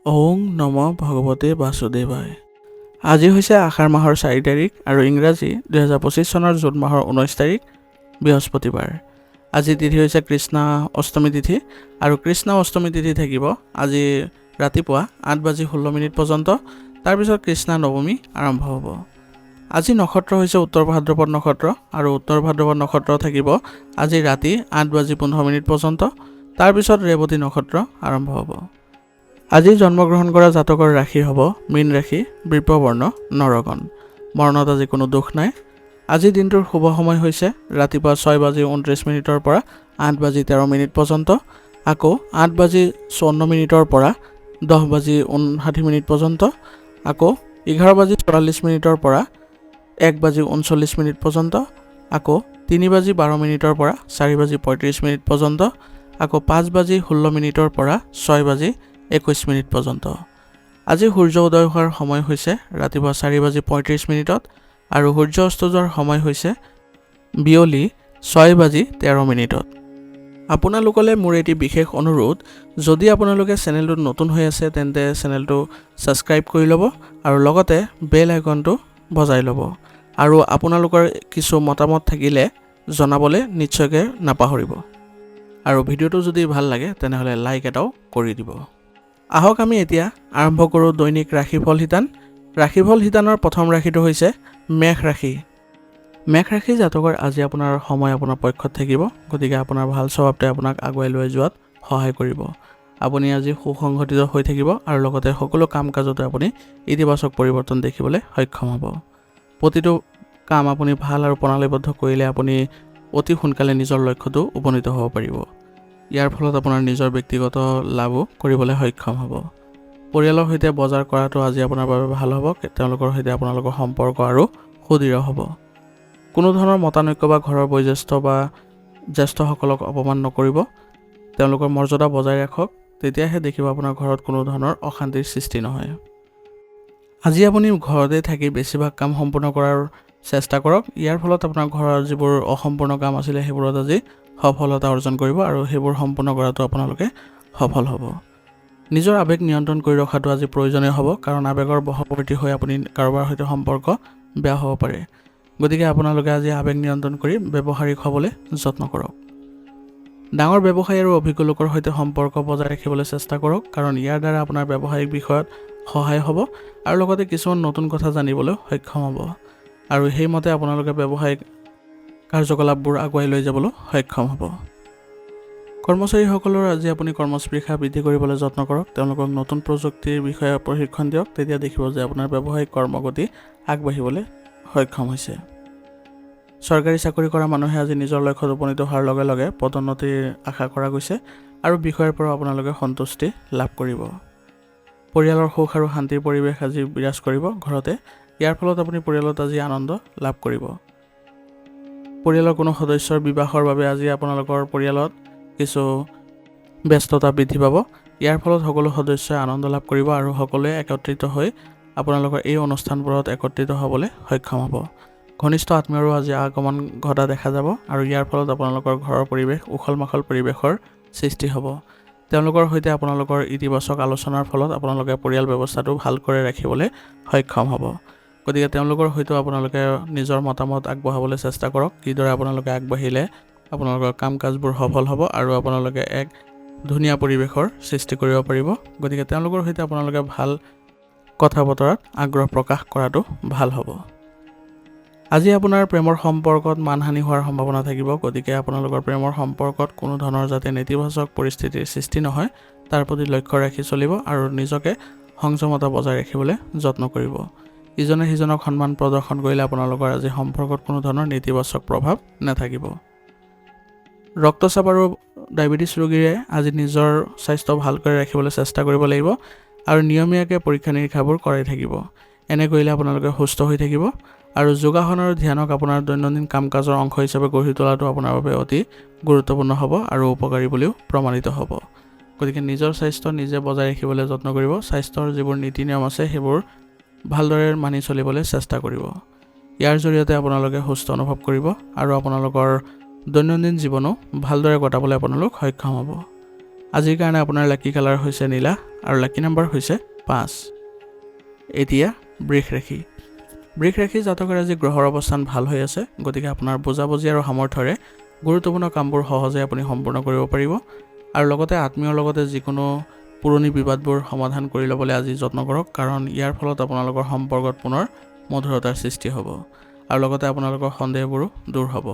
ওং নম ভগৱতে বাসুদেৱায়। আজি হৈছে আষাৰ মাহৰ 4 তাৰিখ আৰু ইংৰাজী 2025 চনৰ জুন মাহৰ 19 তাৰিখ বৃহস্পতিবাৰ। আজি তিথি হৈছে কৃষ্ণ অষ্টমী তিথি আৰু কৃষ্ণ অষ্টমী তিথি থাকিব আজি ৰাতিপুৱা 8:16 পৰ্যন্ত। তাৰপিছত কৃষ্ণ নৱমী আৰম্ভ হ'ব। আজি নক্ষত্ৰ হৈছে উত্তৰ ভাদ্ৰপদ নক্ষত্ৰ আৰু উত্তৰ ভাদ্ৰপদ নক্ষত্ৰ থাকিব আজি ৰাতি 8:15 পৰ্যন্ত। তাৰপিছত ৰেৱতী নক্ষত্ৰ আৰম্ভ হ'ব। আজি জন্মগ্ৰহণ কৰা জাতকৰ ৰাশি হ'ব মীন ৰাশি, বৃষবৰ্ণ, নৰগণ। মৰণত আজি কোনো দুখ নাই। আজি দিনটোৰ শুভ সময় হৈছে ৰাতিপুৱা 6:29 পৰা 8:13 পৰ্যন্ত, আকৌ 8:54 পৰা 10:59 পৰ্যন্ত, আকৌ 11:44 পৰা 1:39 পৰ্যন্ত, আকৌ 3:12 পৰা 4:35 পৰ্যন্ত, আকৌ 5:16 পৰা 6:21 পৰ্যন্ত। আজি সূৰ্য উদয় হোৱাৰ সময় হৈছে ৰাতিপুৱা 4:35 আৰু সূৰ্য অস্ত যোৱাৰ সময় হৈছে বিয়লি 6:13। আপোনালোকলৈ মোৰ এটি বিশেষ অনুৰোধ, যদি আপোনালোকে চেনেলটোত নতুন হৈ আছে তেন্তে চেনেলটো ছাবস্ক্ৰাইব কৰি ল'ব আৰু লগতে বেল আইকনটো বজাই ল'ব। আৰু আপোনালোকৰ কিছু মতামত থাকিলে জনাবলৈ নিশ্চয়কৈ নাপাহৰিব। আৰু ভিডিঅ'টো যদি ভাল লাগে তেনেহ'লে লাইক এটাও কৰি দিব। আহক আমি এতিয়া আৰম্ভ কৰোঁ দৈনিক ৰাশিফল শিতান। ৰাশিফল শিতানৰ প্ৰথম ৰাশিটো হৈছে মেষ ৰাশি। মেষ ৰাশি জাতকৰ আজি আপোনাৰ সময় আপোনাৰ পক্ষত থাকিব, গতিকে আপোনাৰ ভাল স্বভাৱটোৱে আপোনাক আগুৱাই লৈ যোৱাত সহায় কৰিব। আপুনি আজি সুসংগঠিত হৈ থাকিব আৰু লগতে সকলো কাম কাজতে আপুনি ইতিবাচক পৰিৱৰ্তন দেখিবলৈ সক্ষম হ'ব। প্ৰতিটো কাম আপুনি ভাল আৰু প্ৰণালীবদ্ধ কৰিলে আপুনি অতি সোনকালে নিজৰ লক্ষ্যটো উপনীত হ'ব পাৰিব। ইয়াৰ ফলত আপোনাৰ নিজৰ ব্যক্তিগত লাভো কৰিবলৈ সক্ষম হ'ব। পৰিয়ালৰ সৈতে বজাৰ কৰাটো আজি আপোনাৰ বাবে ভাল হ'ব। তেওঁলোকৰ সৈতে আপোনালোকৰ সম্পৰ্ক আৰু সুদৃঢ় হ'ব। কোনো ধৰণৰ মতানৈক্য বা ঘৰৰ বয়োজ্যেষ্ঠ বা জ্যেষ্ঠসকলক অপমান নকৰিব। তেওঁলোকৰ মৰ্যাদা বজাই ৰাখক, তেতিয়াহে দেখিব আপোনাৰ ঘৰত কোনো ধৰণৰ অশান্তিৰ সৃষ্টি নহয়। আজি আপুনি ঘৰতে থাকি বেছিভাগ কাম সম্পূৰ্ণ কৰাৰ চেষ্টা কৰক। ইয়াৰ ফলত আপোনাৰ ঘৰৰ যিবোৰ অসম্পূৰ্ণ কাম আছিলে সেইবোৰত আজি সফলতা অৰ্জন কৰিব আৰু সেইবোৰ সম্পূৰ্ণ কৰাটো আপোনালোকে সফল হ'ব। নিজৰ আৱেগ নিয়ন্ত্ৰণ কৰি ৰখাটো আজি প্ৰয়োজনীয় হ'ব, কাৰণ আৱেগৰ বশৱৰ্তী হৈ আপুনি কাৰোবাৰ সৈতে সম্পৰ্ক বেয়া হ'ব পাৰে। গতিকে আপোনালোকে আজি আৱেগ নিয়ন্ত্ৰণ কৰি ব্যৱহাৰিক হ'বলৈ যত্ন কৰক। ডাঙৰ ব্যৱসায়ী আৰু অভিজ্ঞ লোকৰ সৈতে সম্পৰ্ক বজাই ৰাখিবলৈ চেষ্টা কৰক, কাৰণ ইয়াৰ দ্বাৰা আপোনাৰ ব্যৱসায়িক বিষয়ত সহায় হ'ব আৰু লগতে কিছুমান নতুন কথা জানিবলৈ সক্ষম হ'ব। আৰু সেইমতে আপোনালোকে ব্যৱসায়িক কাৰ্যকলাপবোৰ আগুৱাই লৈ যাবলৈ সক্ষম হ'ব। কৰ্মচাৰীসকলৰ আজি আপুনি কৰ্মস্পৃহা বৃদ্ধি কৰিবলৈ যত্ন কৰক। তেওঁলোকক নতুন প্ৰযুক্তিৰ বিষয়ে প্ৰশিক্ষণ দিয়ক, তেতিয়া দেখিব যে আপোনাৰ ব্যৱসায়িক কৰ্মগতি আগবাঢ়িবলৈ সক্ষম হৈছে। চৰকাৰী চাকৰি কৰা মানুহে আজি নিজৰ লক্ষ্যত উপনীত হোৱাৰ লগে লগে পদোন্নতিৰ আশা কৰা গৈছে আৰু বিষয়ৰ পৰা আপোনালোকে সন্তুষ্টি লাভ কৰিব। পৰিয়ালৰ সুখ আৰু শান্তিৰ পৰিৱেশ আজি বিৰাজ কৰিব ঘৰতে। ইয়াৰ ফলত আপুনি পৰিয়ালত আজি আনন্দ লাভ কৰিব। পৰিয়ালৰ কোনো সদস্যৰ বিবাহৰ বাবে আজি আপোনালোকৰ পৰিয়ালত কিছু ব্যস্ততা বৃদ্ধি পাব। ইয়াৰ ফলত সকলো সদস্যই আনন্দ লাভ কৰিব আৰু সকলোৱে একত্ৰিত হৈ আপোনালোকৰ এই অনুষ্ঠানবোৰত একত্ৰিত হ'বলৈ সক্ষম হ'ব। ঘনিষ্ঠ আত্মীয়ৰো আজি আগমন ঘটা দেখা যাব আৰু ইয়াৰ ফলত আপোনালোকৰ ঘৰৰ পৰিৱেশ উখল মাখল পৰিৱেশৰ সৃষ্টি হ'ব। তেওঁলোকৰ সৈতে আপোনালোকৰ ইতিবাচক আলোচনাৰ ফলত আপোনালোকে পৰিয়াল ব্যৱস্থাটো ভালকৈ ৰাখিবলৈ সক্ষম হ'ব। গতিকে তেওঁলোকৰ সৈতেও আপোনালোকে নিজৰ মতামত আগবঢ়াবলৈ চেষ্টা কৰক। কিদৰে আপোনালোকে আগবাঢ়িলে আপোনালোকৰ কাম কাজবোৰ সফল হ'ব আৰু আপোনালোকে এক ধুনীয়া পৰিৱেশৰ সৃষ্টি কৰিব পাৰিব। গতিকে তেওঁলোকৰ সৈতে আপোনালোকে ভাল কথা বতৰাত আগ্ৰহ প্ৰকাশ কৰাটো ভাল হ'ব। আজি আপোনাৰ প্ৰেমৰ সম্পৰ্কত মানহানি হোৱাৰ সম্ভাৱনা থাকিব। গতিকে আপোনালোকৰ প্ৰেমৰ সম্পৰ্কত কোনো ধৰণৰ যাতে নেতিবাচক পৰিস্থিতিৰ সৃষ্টি নহয় তাৰ প্ৰতি লক্ষ্য ৰাখি চলিব আৰু নিজকে সংযমতা বজাই ৰাখিবলৈ যত্ন কৰিব। ইজনে সিজনক সন্মান প্ৰদৰ্শন কৰিলে আপোনালোকৰ আজি সম্পৰ্কত কোনো ধৰণৰ নেতিবাচক প্ৰভাৱ নাথাকিব। ৰক্তচাপ আৰু ডায়েবেটিছ ৰোগীৰে আজি নিজৰ স্বাস্থ্য ভালকৈ ৰাখিবলৈ চেষ্টা কৰিব লাগিব আৰু নিয়মীয়াকৈ পৰীক্ষা নিৰীক্ষাবোৰ কৰাই থাকিব। এনে কৰিলে আপোনালোকে সুস্থ হৈ থাকিব আৰু যোগাসন আৰু ধ্যানক আপোনাৰ দৈনন্দিন কাম কাজৰ অংশ হিচাপে গঢ়ি তোলাটো আপোনাৰ বাবে অতি গুৰুত্বপূৰ্ণ হ'ব আৰু উপকাৰী বুলিও প্ৰমাণিত হ'ব। গতিকে নিজৰ স্বাস্থ্য নিজে বজাই ৰাখিবলৈ যত্ন কৰিব। স্বাস্থ্যৰ যিবোৰ নীতি নিয়ম আছে সেইবোৰ ভালদৰে মানি চলিবলৈ চেষ্টা কৰিব। ইয়াৰ জৰিয়তে আপোনালোকে সুস্থ অনুভৱ কৰিব আৰু আপোনালোকৰ দৈনন্দিন জীৱনো ভালদৰে কটাবলৈ আপোনালোক সক্ষম হ'ব। আজিৰ কাৰণে আপোনাৰ লাকি কালাৰ হৈছে নীলা আৰু লাকি নাম্বাৰ হৈছে 5। এতিয়া বৃষ ৰাশি জাতকৰ আজি গ্ৰহৰ অৱস্থান ভাল হৈ আছে, গতিকে আপোনাৰ বুজাবুজি আৰু সামৰ্থ্যৰে গুৰুত্বপূৰ্ণ কামবোৰ সহজে আপুনি সম্পূৰ্ণ কৰিব পাৰিব আৰু লগতে আত্মীয়ৰ লগতে যিকোনো পুৰণি বিবাদবোৰ সমাধান কৰি ল'বলৈ আজি যত্ন কৰক, কাৰণ ইয়াৰ ফলত আপোনালোকৰ সম্পৰ্কত পুনৰ মধুৰতাৰ সৃষ্টি হ'ব আৰু লগতে আপোনালোকৰ সন্দেহবোৰো দূৰ হ'ব।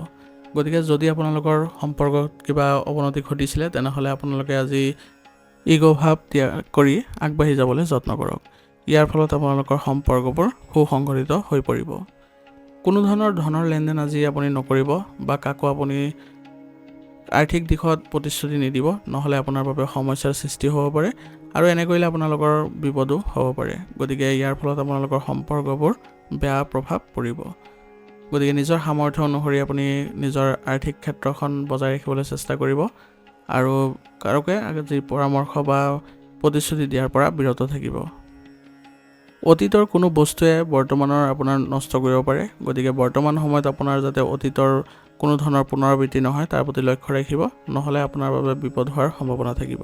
গতিকে যদি আপোনালোকৰ সম্পৰ্কত কিবা অৱনতি ঘটিছিলে তেনেহ'লে আপোনালোকে আজি ইগ' ভাৱ ত্যাগ কৰি আগবাঢ়ি যাবলৈ যত্ন কৰক। ইয়াৰ ফলত আপোনালোকৰ সম্পৰ্কবোৰ সুসংগঠিত হৈ পৰিব। কোনো ধৰণৰ ধনৰ লেনদেন আজি আপুনি নকৰিব বা কাকো আপুনি আৰ্থিক দিশত প্ৰতিশ্ৰুতি নিদিব, নহ'লে আপোনাৰ বাবে সমস্যাৰ সৃষ্টি হ'ব পাৰে আৰু এনে কৰিলে আপোনালোকৰ বিপদো হ'ব পাৰে। গতিকে ইয়াৰ ফলত আপোনালোকৰ সম্পৰ্কবোৰ বেয়া প্ৰভাৱ পৰিব। গতিকে নিজৰ সামৰ্থ্য অনুসৰি আপুনি নিজৰ আৰ্থিক ক্ষেত্ৰখন বজাই ৰাখিবলৈ চেষ্টা কৰিব আৰু কাৰোকে যি পৰামৰ্শ বা প্ৰতিশ্ৰুতি দিয়াৰ পৰা বিৰত থাকিব। অতীতৰ কোনো বস্তুৱে বৰ্তমানৰ আপোনাৰ নষ্ট কৰিব পাৰে, গতিকে বৰ্তমান সময়ত আপোনাৰ যাতে অতীতৰ কোনো ধৰণৰ পুনৰাবৃত্তি নহয় তাৰ প্ৰতি লক্ষ্য ৰাখিব, নহ'লে আপোনাৰ বাবে বিপদ হোৱাৰ সম্ভাৱনা থাকিব।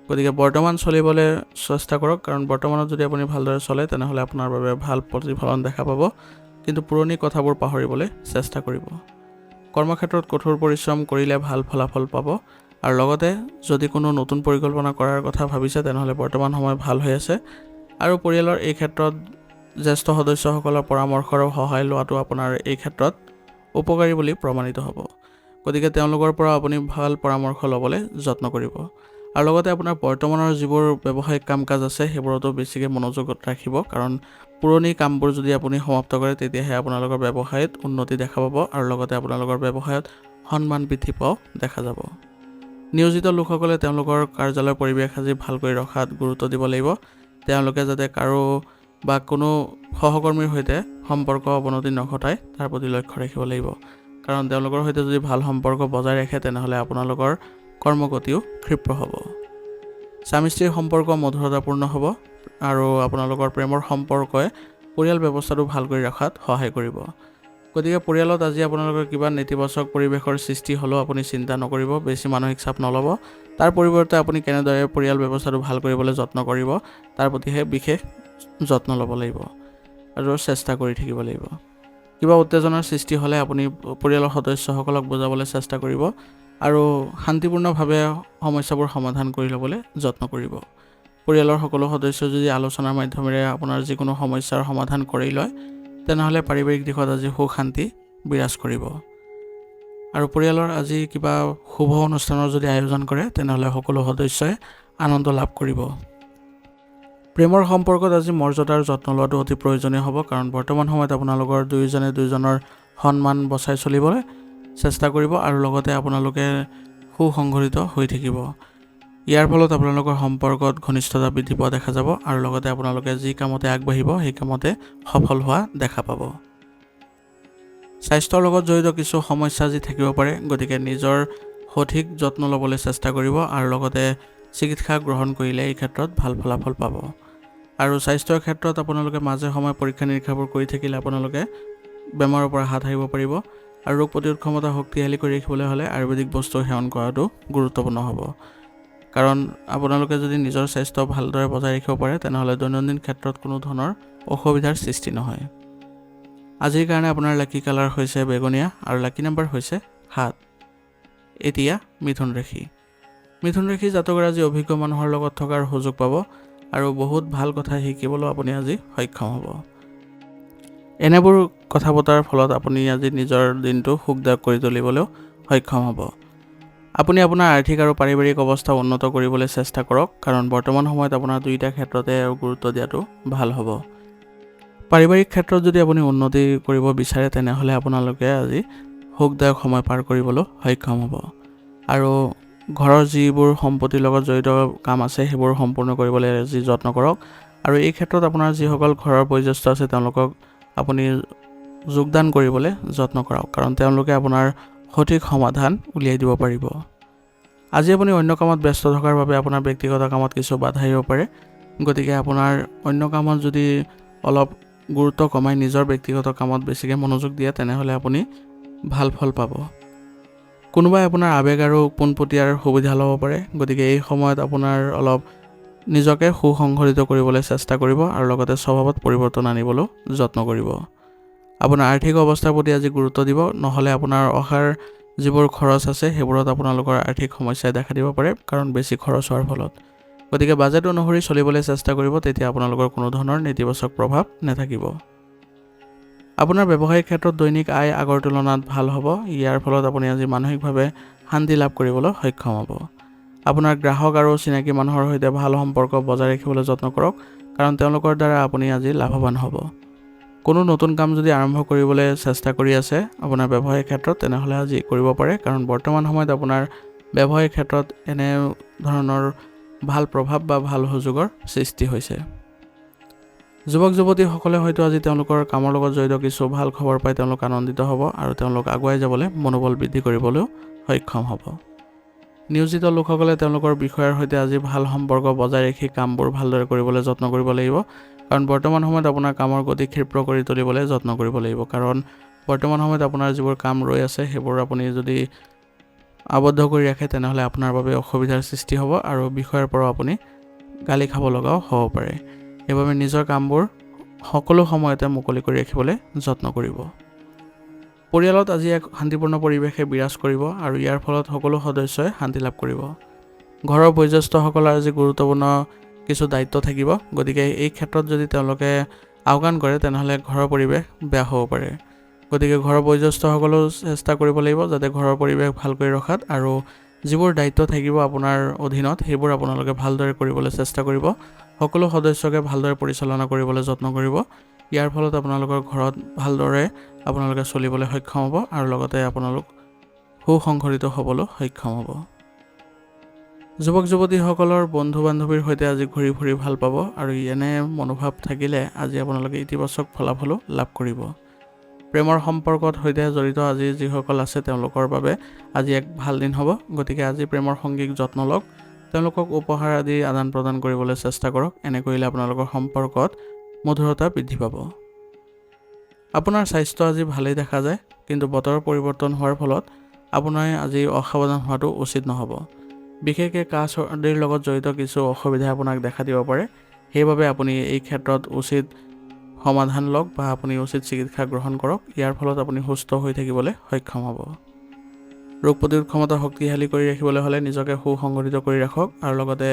গতিকে বৰ্তমান চলিবলৈ চেষ্টা কৰক, কাৰণ বৰ্তমানত যদি আপুনি ভালদৰে চলে তেনেহ'লে আপোনাৰ বাবে ভাল প্ৰতিফলন দেখা পাব, কিন্তু পুৰণি কথাবোৰ পাহৰিবলৈ চেষ্টা কৰিব। কৰ্মক্ষেত্ৰত কঠোৰ পৰিশ্ৰম কৰিলে ভাল ফলাফল পাব আৰু লগতে যদি কোনো নতুন পৰিকল্পনা কৰাৰ কথা ভাবিছে তেনেহ'লে বৰ্তমান সময় ভাল হৈ আছে আৰু পৰিয়ালৰ এই ক্ষেত্ৰত জ্যেষ্ঠ সদস্যসকলৰ পৰামৰ্শ আৰু সহায় লোৱাটো আপোনাৰ এই ক্ষেত্ৰত উপকাৰী বুলি প্ৰমাণিত হ'ব। গতিকে তেওঁলোকৰ পৰা আপুনি ভাল পৰামৰ্শ ল'বলৈ যত্ন কৰিব আৰু লগতে আপোনাৰ বৰ্তমানৰ যিবোৰ ব্যৱসায়িক কাম কাজ আছে সেইবোৰতো বেছিকৈ মনোযোগ ৰাখিব, কাৰণ পুৰণি কামবোৰ যদি আপুনি সমাপ্ত কৰে তেতিয়াহে আপোনালোকৰ ব্যৱসায়ত উন্নতি দেখা পাব আৰু লগতে আপোনালোকৰ ব্যৱসায়ত সন্মান বৃদ্ধি পোৱাও দেখা যাব। নিয়োজিত লোকসকলে তেওঁলোকৰ কাৰ্যালয়ৰ পৰিৱেশ আজি ভালকৈ ৰখাত গুৰুত্ব দিব লাগিব। তেওঁলোকে যাতে কাৰো বা কোনো সহকৰ্মীৰ সৈতে সম্পৰ্ক অৱনতি নঘটায় তাৰ প্ৰতি লক্ষ্য ৰাখিব লাগিব, কাৰণ তেওঁলোকৰ সৈতে যদি ভাল সম্পৰ্ক বজাই ৰাখে তেনেহ'লে আপোনালোকৰ কৰ্মগতিও ক্ষীপ্ৰ হ'ব। স্বামী স্ত্ৰীৰ সম্পৰ্ক মধুৰতাপূৰ্ণ হ'ব আৰু আপোনালোকৰ প্ৰেমৰ সম্পৰ্কই পৰিয়াল ব্যৱস্থাটো ভাল কৰি ৰখাত সহায় কৰিব। গতিকে পৰিয়ালত আজি আপোনালোকৰ কিবা নেতিবাচক পৰিৱেশৰ সৃষ্টি হ'লেও আপুনি চিন্তা নকৰিব, বেছি মানসিক চাপ নল'ব। তাৰ পৰিৱৰ্তে আপুনি কেনেদৰে পৰিয়াল ব্যৱস্থাটো ভাল কৰিবলৈ যত্ন কৰিব তাৰ প্ৰতিহে বিশেষ যত্ন ল'ব লাগিব আৰু চেষ্টা কৰি থাকিব লাগিব। কিবা উত্তেজনাৰ সৃষ্টি হ'লে আপুনি পৰিয়ালৰ সদস্যসকলক বুজাবলৈ চেষ্টা কৰিব আৰু শান্তিপূৰ্ণভাৱে সমস্যাবোৰ সমাধান কৰি ল'বলৈ যত্ন কৰিব। পৰিয়ালৰ সকলো সদস্যই যদি আলোচনাৰ মাধ্যমেৰে আপোনাৰ যিকোনো সমস্যাৰ সমাধান কৰি লয় তেনেহ'লে পাৰিবাৰিক দিশত আজি সুখ শান্তি বিৰাজ কৰিব। আৰু পৰিয়ালৰ আজি কিবা শুভ অনুষ্ঠানৰ যদি আয়োজন কৰে তেনেহ'লে সকলো সদস্যই আনন্দ লাভ কৰিব। প্ৰেমৰ সম্পৰ্কত আজি মৰ্যাদাৰ যত্ন লোৱাটো অতি প্ৰয়োজনীয় হ'ব, কাৰণ বৰ্তমান সময়ত আপোনালোকৰ দুয়োজনে দুয়োজনৰ সন্মান বচাই চলিবলৈ চেষ্টা কৰিব আৰু লগতে আপোনালোকে সুসংগঠিত হৈ থাকিব। ইয়াৰ ফলত আপোনালোকৰ সম্পৰ্কত ঘনিষ্ঠতা বৃদ্ধি পোৱা দেখা যাব আৰু লগতে আপোনালোকে যি কামতে আগবাঢ়িব সেই কামতে সফল হোৱা দেখা পাব। স্বাস্থ্যৰ লগত জড়িত কিছু সমস্যা আজি থাকিব পাৰে, গতিকে নিজৰ সঠিক যত্ন ল'বলৈ চেষ্টা কৰিব আৰু লগতে চিকিৎসা গ্ৰহণ কৰিলে এই ক্ষেত্ৰত ভাল ফলাফল পাব। আৰু স্বাস্থ্যৰ ক্ষেত্ৰত আপোনালোকে মাজে সময়ে পৰীক্ষা নিৰীক্ষাবোৰ কৰি থাকিলে আপোনালোকে বেমাৰৰ পৰা হাত সাৰিব পাৰিব আৰু ৰোগ প্ৰতিৰোধ ক্ষমতা শক্তিশালী কৰি ৰাখিবলৈ হ'লে আয়ুৰ্বেদিক বস্তু সেৱন কৰাটো গুৰুত্বপূৰ্ণ হ'ব, কাৰণ আপোনালোকে যদি নিজৰ স্বাস্থ্য ভালদৰে বজাই ৰাখিব পাৰে তেনেহ'লে দৈনন্দিন ক্ষেত্ৰত কোনো ধৰণৰ অসুবিধাৰ সৃষ্টি নহয়। আজিৰ কাৰণে আপোনাৰ লাকি কালাৰ হৈছে বেঙুনীয়া আৰু লাকি নাম্বাৰ হৈছে 7। এতিয়া মিথুন ৰাশি জাতকৰ আজি অভিজ্ঞ মানুহৰ লগত থকাৰ সুযোগ পাব আৰু বহুত ভাল কথা শিকিবলৈ আপুনি আজি সক্ষম হ'ব। এনেবোৰ কথা পতাৰ ফলত আপুনি আজি নিজৰ দিনটো সুখদায়ক কৰি তুলিবলৈও সক্ষম হ'ব। আপুনি আপোনাৰ আৰ্থিক আৰু পাৰিবাৰিক অৱস্থা উন্নত কৰিবলৈ চেষ্টা কৰক, কাৰণ বৰ্তমান সময়ত আপোনাৰ দুয়োটা ক্ষেত্ৰতে গুৰুত্ব দিয়াটো ভাল হ'ব। পাৰিবাৰিক ক্ষেত্ৰত যদি আপুনি উন্নতি কৰিব বিচাৰে তেনেহ'লে আপোনালোকে আজি সুখদায়ক সময় পাৰ কৰিবলৈ সক্ষম হ'ব আৰু ঘৰৰ যিবোৰ সম্পত্তিৰ লগত জড়িত কাম আছে সেইবোৰ সম্পূৰ্ণ কৰিবলৈ আজি যত্ন কৰক আৰু এই ক্ষেত্ৰত আপোনাৰ যিসকল ঘৰৰ বয়োজ্যেষ্ঠ আছে তেওঁলোকক আপুনি যোগদান কৰিবলৈ যত্ন কৰক, কাৰণ তেওঁলোকে আপোনাৰ সঠিক সমাধান উলিয়াই দিব পাৰিব। আজি আপুনি অন্য কামত ব্যস্ত থকাৰ বাবে আপোনাৰ ব্যক্তিগত কামত কিছু বাধা আহিব পাৰে, গতিকে আপোনাৰ অন্য কামত যদি অলপ গুৰুত্ব কমাই নিজৰ ব্যক্তিগত কামত বেছিকৈ মনোযোগ দিয়ে তেনেহ'লে আপুনি ভাল ফল পাব। কোনোবাই আপোনাৰ আৱেগ আৰু পোনপটীয়াৰ সুবিধা ল'ব পাৰে, গতিকে এই সময়ত আপোনাৰ অলপ নিজকে সুসংগঠিত কৰিবলৈ চেষ্টা কৰিব আৰু লগতে স্বভাৱত পৰিৱৰ্তন আনিবলৈও যত্ন কৰিব। আপোনাৰ আৰ্থিক অৱস্থাৰ প্ৰতি আজি গুৰুত্ব দিব, নহ'লে আপোনাৰ অহাৰ যিবোৰ খৰচ আছে সেইবোৰত আপোনালোকৰ আৰ্থিক সমস্যাই দেখা দিব পাৰে, কাৰণ বেছি খৰচ হোৱাৰ ফলত। গতিকে বাজেট অনুসৰি চলিবলৈ চেষ্টা কৰিব, তেতিয়া আপোনালোকৰ কোনো ধৰণৰ নেতিবাচক প্ৰভাৱ নাথাকিব। আপোনাৰ ব্যৱসায়িক ক্ষেত্ৰত দৈনিক আয় আগৰ তুলনাত ভাল হ'ব। ইয়াৰ ফলত আপুনি আজি মানসিকভাৱে শান্তি লাভ কৰিবলৈ সক্ষম হ'ব। আপোনাৰ গ্ৰাহক আৰু চিনাকি মানুহৰ সৈতে ভাল সম্পৰ্ক বজাই ৰাখিবলৈ যত্ন কৰক, কাৰণ তেওঁলোকৰ দ্বাৰা আপুনি আজি লাভৱান হ'ব। কোনো নতুন কাম যদি আৰম্ভ কৰিবলৈ চেষ্টা কৰি আছে আপোনাৰ ব্যৱসায়িক ক্ষেত্ৰত, তেনেহ'লে আজি কৰিব পাৰে, কাৰণ বৰ্তমান সময়ত আপোনাৰ ব্যৱসায়িক ক্ষেত্ৰত এনে ধৰণৰ ভাল প্ৰভাৱ বা ভাল সুযোগৰ সৃষ্টি হৈছে। যুৱক যুৱতীসকলে হয়তো আজি তেওঁলোকৰ কামৰ লগত জড়িত কিছু ভাল খবৰ পাই তেওঁলোক আনন্দিত হ'ব আৰু তেওঁলোক আগুৱাই যাবলৈ মনোবল বৃদ্ধি কৰিবলৈও সক্ষম হ'ব। নিয়োজিত লোকসকলে তেওঁলোকৰ বিষয়াৰ সৈতে আজি ভাল সম্পৰ্ক বজাই ৰাখি কামবোৰ ভালদৰে কৰিবলৈ যত্ন কৰিব লাগিব, কাৰণ বৰ্তমান সময়ত আপোনাৰ কামৰ গতি ক্ষীপ্ৰ কৰি তুলিবলৈ যত্ন কৰিব লাগিব, কাৰণ বৰ্তমান সময়ত আপোনাৰ যিবোৰ কাম ৰৈ আছে সেইবোৰ আপুনি যদি আবদ্ধ কৰি ৰাখে তেনেহ'লে আপোনাৰ বাবে অসুবিধাৰ সৃষ্টি হ'ব আৰু বিষয়াৰ পৰাও আপুনি গালি খাব লগাও হ'ব পাৰে। সেইবাবে নিজৰ কামবোৰ সকলো সময়তে মুকলি কৰি ৰাখিবলৈ যত্ন কৰিব। পৰিয়ালত আজি এক শান্তিপূৰ্ণ পৰিৱেশে বিৰাজ কৰিব আৰু ইয়াৰ ফলত সকলো সদস্যই শান্তি লাভ কৰিব। ঘৰৰ বয়োজ্যেষ্ঠসকলৰ আজি গুৰুত্বপূৰ্ণ কিছু দায়িত্ব থাকিব, গতিকে এই ক্ষেত্ৰত যদি তেওঁলোকে আওকাণ কৰে তেনেহ'লে ঘৰৰ পৰিৱেশ বেয়া হ'ব পাৰে। গতিকে ঘৰৰ বয়োজ্যেষ্ঠসকলেও চেষ্টা কৰিব লাগিব যাতে ঘৰৰ পৰিৱেশ ভালকৈ ৰখাত, আৰু যিবোৰ দায়িত্ব থাকিব আপোনাৰ অধীনত সেইবোৰ আপোনালোকে ভালদৰে কৰিবলৈ চেষ্টা কৰিব। সকলো সদস্যকে ভালদৰে পৰিচালনা কৰিবলৈ যত্ন কৰিব। ইয়াৰ ফলত আপোনালোকৰ ঘৰত ভালদৰে আপোনালোকে চলিবলৈ সক্ষম হ'ব আৰু লগতে আপোনালোক সুসংগঠিত হ'বলৈ সক্ষম হ'ব। যুৱক যুৱতীসকলৰ বন্ধু বান্ধৱীৰ সৈতে আজি ঘূৰি ফুৰি ভাল পাব আৰু এনে মনোভাৱ থাকিলে আজি আপোনালোকে ইতিবাচক ফলাফলো লাভ কৰিব। প্ৰেমৰ সম্পৰ্কত সৈতে জড়িত আজি যিসকল আছে তেওঁলোকৰ বাবে আজি এক ভাল দিন হ'ব, গতিকে আজি প্ৰেমৰ সংগীক যত্ন লওক, তেওঁলোকক উপহাৰ আদি আদান প্ৰদান কৰিবলৈ চেষ্টা কৰক। এনে কৰিলে আপোনালোকৰ সম্পৰ্কত মধুৰতা বৃদ্ধি পাব। আপোনাৰ স্বাস্থ্য আজি ভালেই দেখা যায়, কিন্তু বতৰ পৰিৱৰ্তন হোৱাৰ ফলত আপোনাৰ আজি অসাৱধান হোৱাটো উচিত নহ'ব। বিশেষকৈ কাহ চৰ্দিৰ লগত জড়িত কিছু অসুবিধাই আপোনাক দেখা দিব পাৰে, সেইবাবে আপুনি এই ক্ষেত্ৰত উচিত সমাধান লওক বা আপুনি উচিত চিকিৎসা গ্ৰহণ কৰক। ইয়াৰ ফলত আপুনি সুস্থ হৈ থাকিবলৈ সক্ষম হ'ব। ৰোগ প্ৰতিৰোধ ক্ষমতা শক্তিশালী কৰি ৰাখিবলৈ হ'লে নিজকে সুসংগঠিত কৰি ৰাখক আৰু লগতে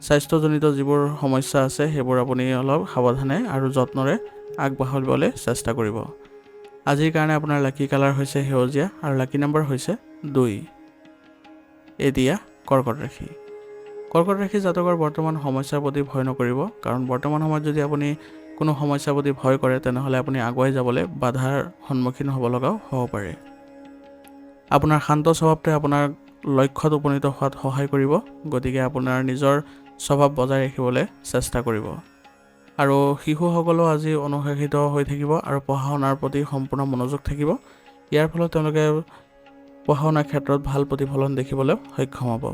স্বাস্থ্যজনিত যিবোৰ সমস্যা আছে সেইবোৰ আপুনি অলপ সাৱধানে আৰু যত্নৰে আগবাঢ়িবলৈ চেষ্টা কৰিব। আজিৰ কাৰণে আপোনাৰ লাকি কালাৰ হৈছে সেউজীয়া আৰু লাকি নম্বৰ হৈছে 2। এতিয়া কৰ্কট ৰাশি। কৰ্কট ৰাশি জাতকৰ বৰ্তমান সমস্যাৰ প্ৰতি ভয় নকৰিব, কাৰণ বৰ্তমান সময়ত যদি আপুনি কোনো সমস্যাৰ প্ৰতি ভয় কৰে তেনেহ'লে আপুনি আগুৱাই যাবলৈ বাধাৰ সন্মুখীন হ'ব লগাও হ'ব পাৰে। আপোনাৰ শান্ত স্বভাৱটোৱে আপোনাৰ লক্ষ্যত উপনীত হোৱাত সহায় কৰিব, গতিকে আপোনাৰ নিজৰ স্বভাৱ বজাই ৰাখিবলৈ চেষ্টা কৰিব। আৰু শিশুসকলেও আজি অনুশাসিত হৈ থাকিব আৰু পঢ়া শুনাৰ প্ৰতি সম্পূৰ্ণ মনোযোগ থাকিব। ইয়াৰ ফলত তেওঁলোকে পঢ়া শুনাৰ ক্ষেত্ৰত ভাল প্ৰতিফলন দেখিবলৈ সক্ষম হ'ব।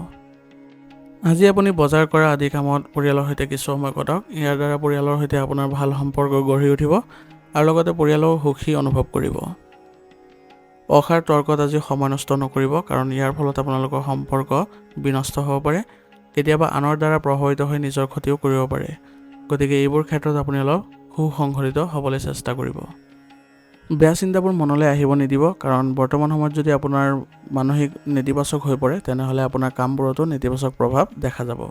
আজি আপুনি বজাৰ কৰা আদি কামত পৰিয়ালৰ সৈতে কিছু সময় কটাওক। ইয়াৰ দ্বাৰা পৰিয়ালৰ সৈতে আপোনাৰ ভাল সম্পৰ্ক গঢ়ি উঠিব আৰু লগতে পৰিয়ালেও সুখী অনুভৱ কৰিব। অসাৰ তৰ্কত আজি সময় নষ্ট নকৰিব, কাৰণ ইয়াৰ ফলত আপোনালোকৰ সম্পৰ্ক বিনষ্ট হ'ব পাৰে। কেতিয়াবা আনৰ দ্বাৰা প্ৰভাৱিত হৈ নিজৰ ক্ষতিও কৰিব পাৰে, গতিকে এইবোৰ ক্ষেত্ৰত আপুনি অলপ সুসংগঠিত হ'বলৈ চেষ্টা কৰিব। বেয়া চিন্তাবোৰ মনলৈ আহিব নিদিব, কাৰণ বৰ্তমান সময়ত যদি আপোনাৰ মানসিক নেতিবাচক হৈ পৰে তেনেহ'লে আপোনাৰ কামবোৰতো নেতিবাচক প্ৰভাৱ দেখা যাব।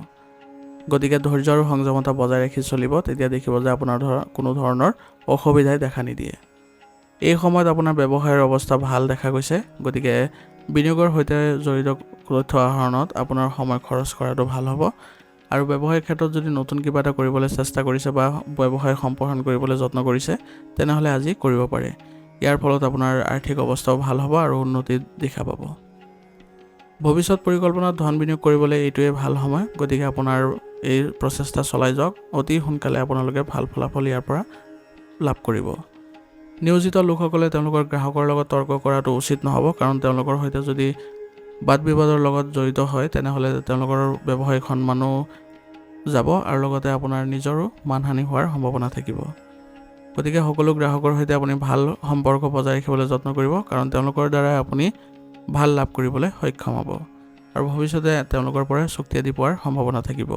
গতিকে ধৈৰ্য আৰু সংযমতা বজাই ৰাখি চলিব, তেতিয়া দেখিব যে আপোনাৰ কোনো ধৰণৰ অসুবিধাই দেখা নিদিয়ে। এই সময়ত আপোনাৰ ব্যৱসায়ৰ অৱস্থা ভাল দেখা গৈছে, গতিকে বিনিয়োগৰ সৈতে জড়িত তথ্য আহৰণত আপোনাৰ সময় খৰচ কৰাটো ভাল হ'ব। আৰু ব্যৱসায়িক ক্ষেত্ৰত যদি নতুন কিবা এটা কৰিবলৈ চেষ্টা কৰিছে বা ব্যৱসায় সম্প্ৰসাৰণ কৰিবলৈ যত্ন কৰিছে তেনেহ'লে আজি কৰিব পাৰে। ইয়াৰ ফলত আপোনাৰ আৰ্থিক অৱস্থাও ভাল হ'ব আৰু উন্নতিৰ দিশা পাব। ভৱিষ্যত পৰিকল্পনাত ধন বিনিয়োগ কৰিবলৈ এইটোৱে ভাল সময়, গতিকে আপোনাৰ এই প্ৰচেষ্টা চলাই যাওক। অতি সোনকালে আপোনালোকে ভাল ফলাফল ইয়াৰ পৰা লাভ কৰিব। নিয়োজিত লোকসকলে তেওঁলোকৰ গ্ৰাহকৰ লগত তৰ্ক কৰাটো উচিত নহ'ব, কাৰণ তেওঁলোকৰ সৈতে যদি বাদ বিবাদৰ লগত জড়িত হয় তেনেহ'লে তেওঁলোকৰ ব্যৱসায়িক সন্মানো যাব আৰু লগতে আপোনাৰ নিজৰো মানহানি হোৱাৰ সম্ভাৱনা থাকিব। গতিকে সকলো গ্ৰাহকৰ সৈতে আপুনি ভাল সম্পৰ্ক বজাই ৰাখিবলৈ যত্ন কৰিব, কাৰণ তেওঁলোকৰ দ্বাৰা আপুনি ভাল লাভ কৰিবলৈ সক্ষম হ'ব আৰু ভৱিষ্যতে তেওঁলোকৰ পৰা চুক্তি আদি পোৱাৰ সম্ভাৱনা থাকিব।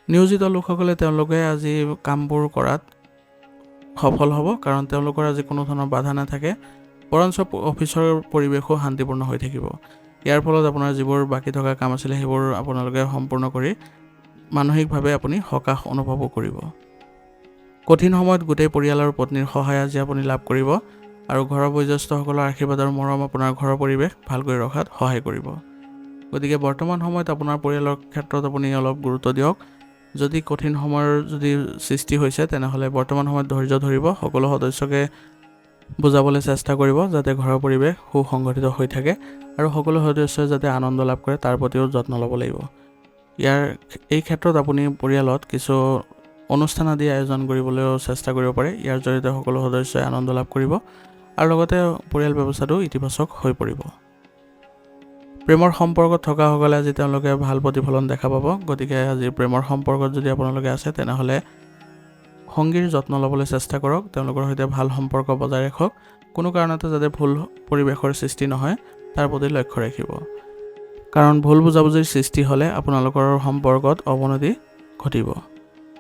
নিয়োজিত লোকসকলে তেওঁলোকে আজি কামবোৰ কৰাত সফল হ'ব, কাৰণ তেওঁলোকৰ আজি কোনো ধৰণৰ বাধা নাথাকে, বৰঞ্চ অফিচৰ পৰিৱেশো শান্তিপূৰ্ণ হৈ থাকিব। ইয়াৰ ফলত আপোনাৰ যিবোৰ বাকী থকা কাম আছিলে সেইবোৰ আপোনালোকে সম্পূৰ্ণ কৰি মানসিকভাৱে আপুনি সকাহ অনুভৱো কৰিব। কঠিন সময়ত গোটেই পৰিয়াল আৰু পত্নীৰ সহায় আজি আপুনি লাভ কৰিব আৰু ঘৰৰ বয়োজ্যেষ্ঠসকলৰ আশীৰ্বাদ আৰু মৰম আপোনাৰ ঘৰৰ পৰিৱেশ ভালকৈ ৰখাত সহায় কৰিব। গতিকে বৰ্তমান সময়ত আপোনাৰ পৰিয়ালৰ ক্ষেত্ৰত আপুনি অলপ গুৰুত্ব দিয়ক। যদি কঠিন সময়ৰ সৃষ্টি হৈছে তেনেহ'লে বৰ্তমান সময়ত ধৈৰ্য ধৰিব, সকলো সদস্যকে বুজাবলৈ চেষ্টা কৰিব যাতে ঘৰৰ পৰিৱেশ সুসংগঠিত হৈ থাকে আৰু সকলো সদস্যই যাতে আনন্দ লাভ কৰে তাৰ প্ৰতিও যত্ন ল'ব লাগিব। এই ক্ষেত্ৰত আপুনি পৰিয়ালত কিছু অনুষ্ঠান আদি আয়োজন কৰিবলৈও চেষ্টা কৰিব পাৰে। ইয়াৰ জৰিয়তে সকলো সদস্যই আনন্দ লাভ কৰিব আৰু লগতে পৰিয়াল ব্যৱস্থাটো ইতিবাচক হৈ পৰিব। প্ৰেমৰ সম্পৰ্কত থকাসকলে আজি তেওঁলোকে ভাল প্ৰতিফলন দেখা পাব। গতিকে আজি প্ৰেমৰ সম্পৰ্কত যদি আপোনালোকে আছে তেনেহ'লে সংগীৰ যত্ন ল'বলৈ চেষ্টা কৰক, তেওঁলোকৰ সৈতে ভাল সম্পৰ্ক বজাই ৰাখক, কোনো কাৰণতে যাতে ভুল পৰিৱেশৰ সৃষ্টি নহয় তাৰ প্ৰতি লক্ষ্য ৰাখিব, কাৰণ ভুল বুজাবুজিৰ সৃষ্টি হ'লে আপোনালোকৰ সম্পৰ্কত অৱনতি ঘটিব।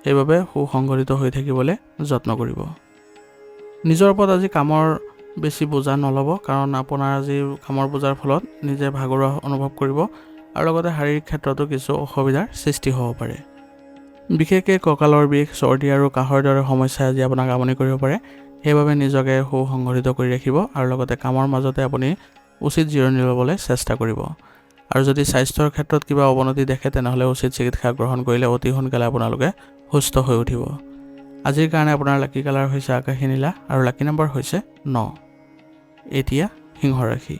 সেইবাবে সুসংগঠিত হৈ থাকিবলৈ যত্ন কৰিব। নিজৰ ওপৰত আজি কামৰ বেছি বোজা নল'ব, কাৰণ আপোনাৰ আজি কামৰ বোজাৰ ফলত নিজে ভাগৰুৱা অনুভৱ কৰিব আৰু লগতে শাৰীৰিক ক্ষেত্ৰতো কিছু অসুবিধাৰ সৃষ্টি হ'ব পাৰে। বিশেষকৈ কঁকালৰ বিষ, চৰ্দি আৰু কাহৰ দৰে সমস্যাই আজি আপোনাক আমনি কৰিব পাৰে। সেইবাবে নিজকে সুসংগঠিত কৰি ৰাখিব আৰু লগতে কামৰ মাজতে আপুনি উচিত জিৰণি ল'বলৈ চেষ্টা কৰিব। আৰু যদি স্বাস্থ্যৰ ক্ষেত্ৰত কিবা অৱনতি দেখে তেনেহ'লে উচিত চিকিৎসা গ্ৰহণ কৰিলে অতি সোনকালে আপোনালোকে সুস্থ হৈ উঠিব। আজিৰ কাৰণে আপোনাৰ লাকি কালাৰ হৈছে আকাশী নীলা আৰু লাকি নম্বৰ হৈছে 9। এতিয়া সিংহ ৰাশি।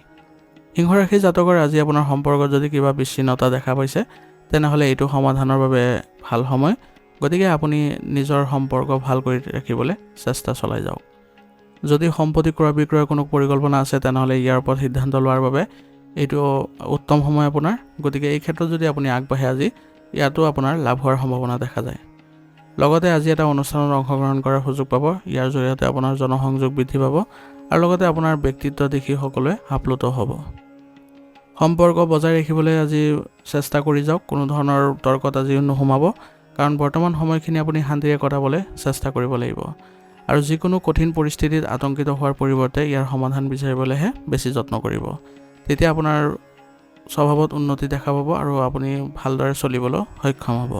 সিংহ ৰাশি জাতকৰ আজি আপোনাৰ সম্পৰ্কত যদি কিবা বিচ্ছিন্নতা দেখা পাইছে তেনেহ'লে এইটো সমাধানৰ বাবে ভাল সময়। গতিকে আপুনি নিজৰ সম্পৰ্ক ভাল কৰি ৰাখিবলৈ চেষ্টা চলাই যাওক। যদি সম্পত্তি ক্ৰয় বিক্ৰয়ৰ কোনো পৰিকল্পনা আছে তেনেহ'লে ইয়াৰ ওপৰত সিদ্ধান্ত লোৱাৰ বাবে এইটো উত্তম সময় আপোনাৰ। গতিকে এই ক্ষেত্ৰত যদি আপুনি আগবাঢ়ে আজি ইয়াতো আপোনাৰ লাভ হোৱাৰ সম্ভাৱনা দেখা যায়। লগতে আজি এটা অনুষ্ঠানত অংশগ্ৰহণ কৰাৰ সুযোগ পাব। ইয়াৰ জৰিয়তে আপোনাৰ জনসংযোগ বৃদ্ধি পাব আৰু লগতে আপোনাৰ ব্যক্তিত্ব দেখি সকলোৱে আপ্লুত হ'ব। সম্পৰ্ক বজাই ৰাখিবলৈ আজি চেষ্টা কৰি যাওক, কোনো ধৰণৰ তৰ্কত আজি নোসোমাব, কাৰণ বৰ্তমান সময়খিনি আপুনি শান্তিৰে কটাবলৈ চেষ্টা কৰিব লাগিব আৰু যিকোনো কঠিন পৰিস্থিতিত আতংকিত হোৱাৰ পৰিৱৰ্তে ইয়াৰ সমাধান বিচাৰিবলৈহে বেছি যত্ন কৰিব। তেতিয়া আপোনাৰ স্বভাৱত উন্নতি দেখা পাব আৰু আপুনি ভালদৰে চলিবলৈ সক্ষম হ'ব।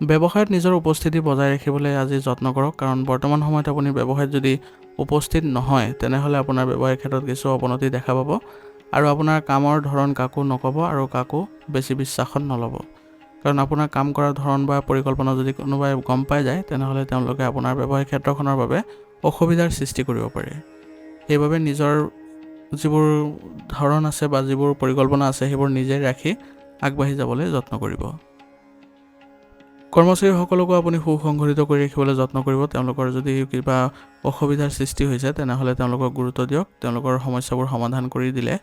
ব্যৱসায়ত নিজৰ উপস্থিতি বজাই ৰাখিবলৈ আজি যত্ন কৰক, কাৰণ বৰ্তমান সময়ত আপুনি ব্যৱসায়ত যদি উপস্থিত নহয় তেনেহ'লে আপোনাৰ ব্যৱসায়িক ক্ষেত্ৰত কিছু অৱনতি দেখা পাব আৰু আপোনাৰ কামৰ ধৰণ কাকো নক'ব আৰু কাকো বেছি বিশ্বাসত নল'ব, কাৰণ আপোনাৰ কাম কৰাৰ ধৰণ বা পৰিকল্পনা যদি কোনোবাই গম পাই যায় তেনেহ'লে তেওঁলোকে আপোনাৰ ব্যৱসায়িক ক্ষেত্ৰখনৰ বাবে অসুবিধাৰ সৃষ্টি কৰিব পাৰে। সেইবাবে নিজৰ যিবোৰ ধৰণ আছে বা যিবোৰ পৰিকল্পনা আছে সেইবোৰ নিজে ৰাখি আগবাঢ়ি যাবলৈ যত্ন কৰিব। কৰ্মচাৰীসকলকো আপুনি সুসংগঠিত কৰি ৰাখিবলৈ যত্ন কৰিব। তেওঁলোকৰ যদি কিবা অসুবিধাৰ সৃষ্টি হৈছে তেনেহ'লে তেওঁলোকক গুৰুত্ব দিয়ক। তেওঁলোকৰ সমস্যাবোৰ সমাধান কৰি দিলে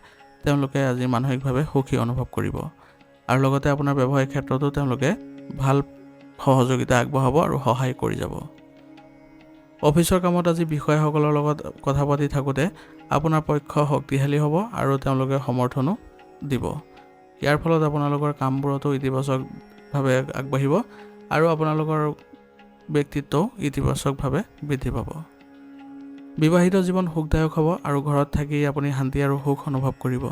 তেওঁলোকে আজি মানসিকভাৱে সুখী অনুভৱ কৰিব আৰু লগতে আপোনাৰ ব্যৱসায়িক ক্ষেত্ৰতো তেওঁলোকে ভাল সহযোগিতা আগবঢ়াব আৰু সহায় কৰি যাব। অফিচৰ কামত আজি বিষয়াসকলৰ লগত কথা পাতি থাকোঁতে আপোনাৰ পক্ষ শক্তিশালী হ'ব আৰু তেওঁলোকে সমৰ্থনো দিব। ইয়াৰ ফলত আপোনালোকৰ কামবোৰতো ইতিবাচকভাৱে আগবাঢ়িব আৰু আপোনালোকৰ ব্যক্তিত্বও ইতিবাচকভাৱে বৃদ্ধি পাব। বিবাহিত জীৱন সুখদায়ক হ'ব আৰু ঘৰত থাকি আপুনি শান্তি আৰু সুখ অনুভৱ কৰিব।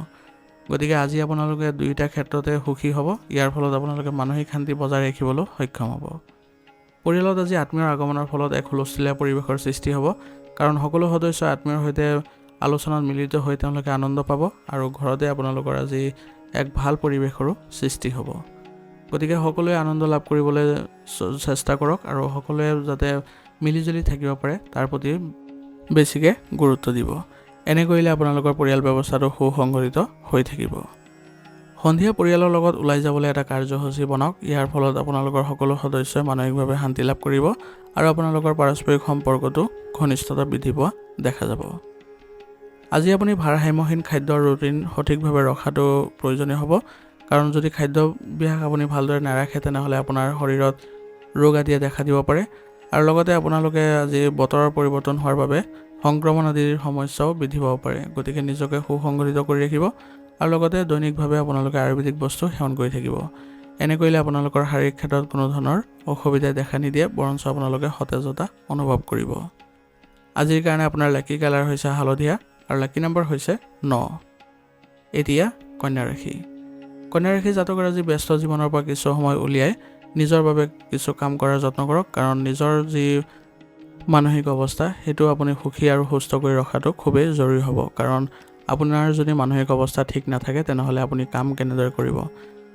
গতিকে আজি আপোনালোকে দুয়োটা ক্ষেত্ৰতে সুখী হ'ব। ইয়াৰ ফলত আপোনালোকে মানসিক শান্তি বজাই ৰাখিবলৈ সক্ষম হ'ব। পৰিয়ালত আজি আত্মীয়ৰ আগমনৰ ফলত এক হুলস্থুলীয়া পৰিৱেশৰ সৃষ্টি হ'ব, কাৰণ সকলো সদস্যই আত্মীয়ৰ সৈতে আলোচনাত মিলিত হৈ তেওঁলোকে আনন্দ পাব আৰু ঘৰতে আপোনালোকৰ আজি এক ভাল পৰিৱেশৰো সৃষ্টি হ'ব। গতিকে সকলোৱে আনন্দ লাভ কৰিবলৈ চেষ্টা কৰক আৰু সকলোৱে যাতে মিলিজুলি থাকিব পাৰে তাৰ প্ৰতি বেছিকৈ গুৰুত্ব দিব। এনে কৰিলে আপোনালোকৰ পৰিয়াল ব্যৱস্থাটো সুসংগঠিত হৈ থাকিব। সন্ধিয়া পৰিয়ালৰ লগত ওলাই যাবলৈ এটা কাৰ্যসূচী বনাওক। ইয়াৰ ফলত আপোনালোকৰ সকলো সদস্যই মানসিকভাৱে শান্তি লাভ কৰিব আৰু আপোনালোকৰ পাৰস্পৰিক সম্পৰ্কটো ঘনিষ্ঠতা বৃদ্ধি পোৱা দেখা যাব। আজি আপুনি ভাৰসাম্যহীন খাদ্যৰ ৰুটিন সঠিকভাৱে ৰখাটো প্ৰয়োজনীয় হ'ব, কাৰণ যদি খাদ্যাভ্যাস আপুনি ভালদৰে নাৰাখে তেনেহ'লে আপোনাৰ শৰীৰত ৰোগ আদিয়ে দেখা দিব পাৰে আৰু লগতে আপোনালোকে আজি বতৰৰ পৰিৱৰ্তন হোৱাৰ বাবে সংক্ৰমণ আদিৰ সমস্যাও বৃদ্ধি পাব পাৰে। গতিকে নিজকে সুসংগঠিত কৰি ৰাখিব আৰু লগতে দৈনিকভাৱে আপোনালোকে আয়ুৰ্বেদিক বস্তু সেৱন কৰি থাকিব। এনে কৰিলে আপোনালোকৰ শাৰীৰিক ক্ষেত্ৰত কোনো ধৰণৰ অসুবিধাই দেখা নিদিয়ে, বৰঞ্চ আপোনালোকে সতেজতা অনুভৱ কৰিব। আজিৰ কাৰণে আপোনাৰ লাকি কালাৰ হৈছে হালধীয়া আৰু লাকি নম্বৰ হৈছে 9। এতিয়া কন্যা ৰাশি। কন্যা ৰাশি জাতকৰ আজি ব্যস্ত জীৱনৰ পৰা কিছু সময় উলিয়াই নিজৰ বাবে কিছু কাম কৰাৰ যত্ন কৰক, কাৰণ নিজৰ যি মানসিক অৱস্থা সেইটো আপুনি সুখী আৰু সুস্থ কৰি ৰখাটো খুবেই জৰুৰী হ'ব। কাৰণ আপোনাৰ যদি মানসিক অৱস্থা ঠিক নাথাকে তেনেহ'লে আপুনি কাম কেনেদৰে কৰিব,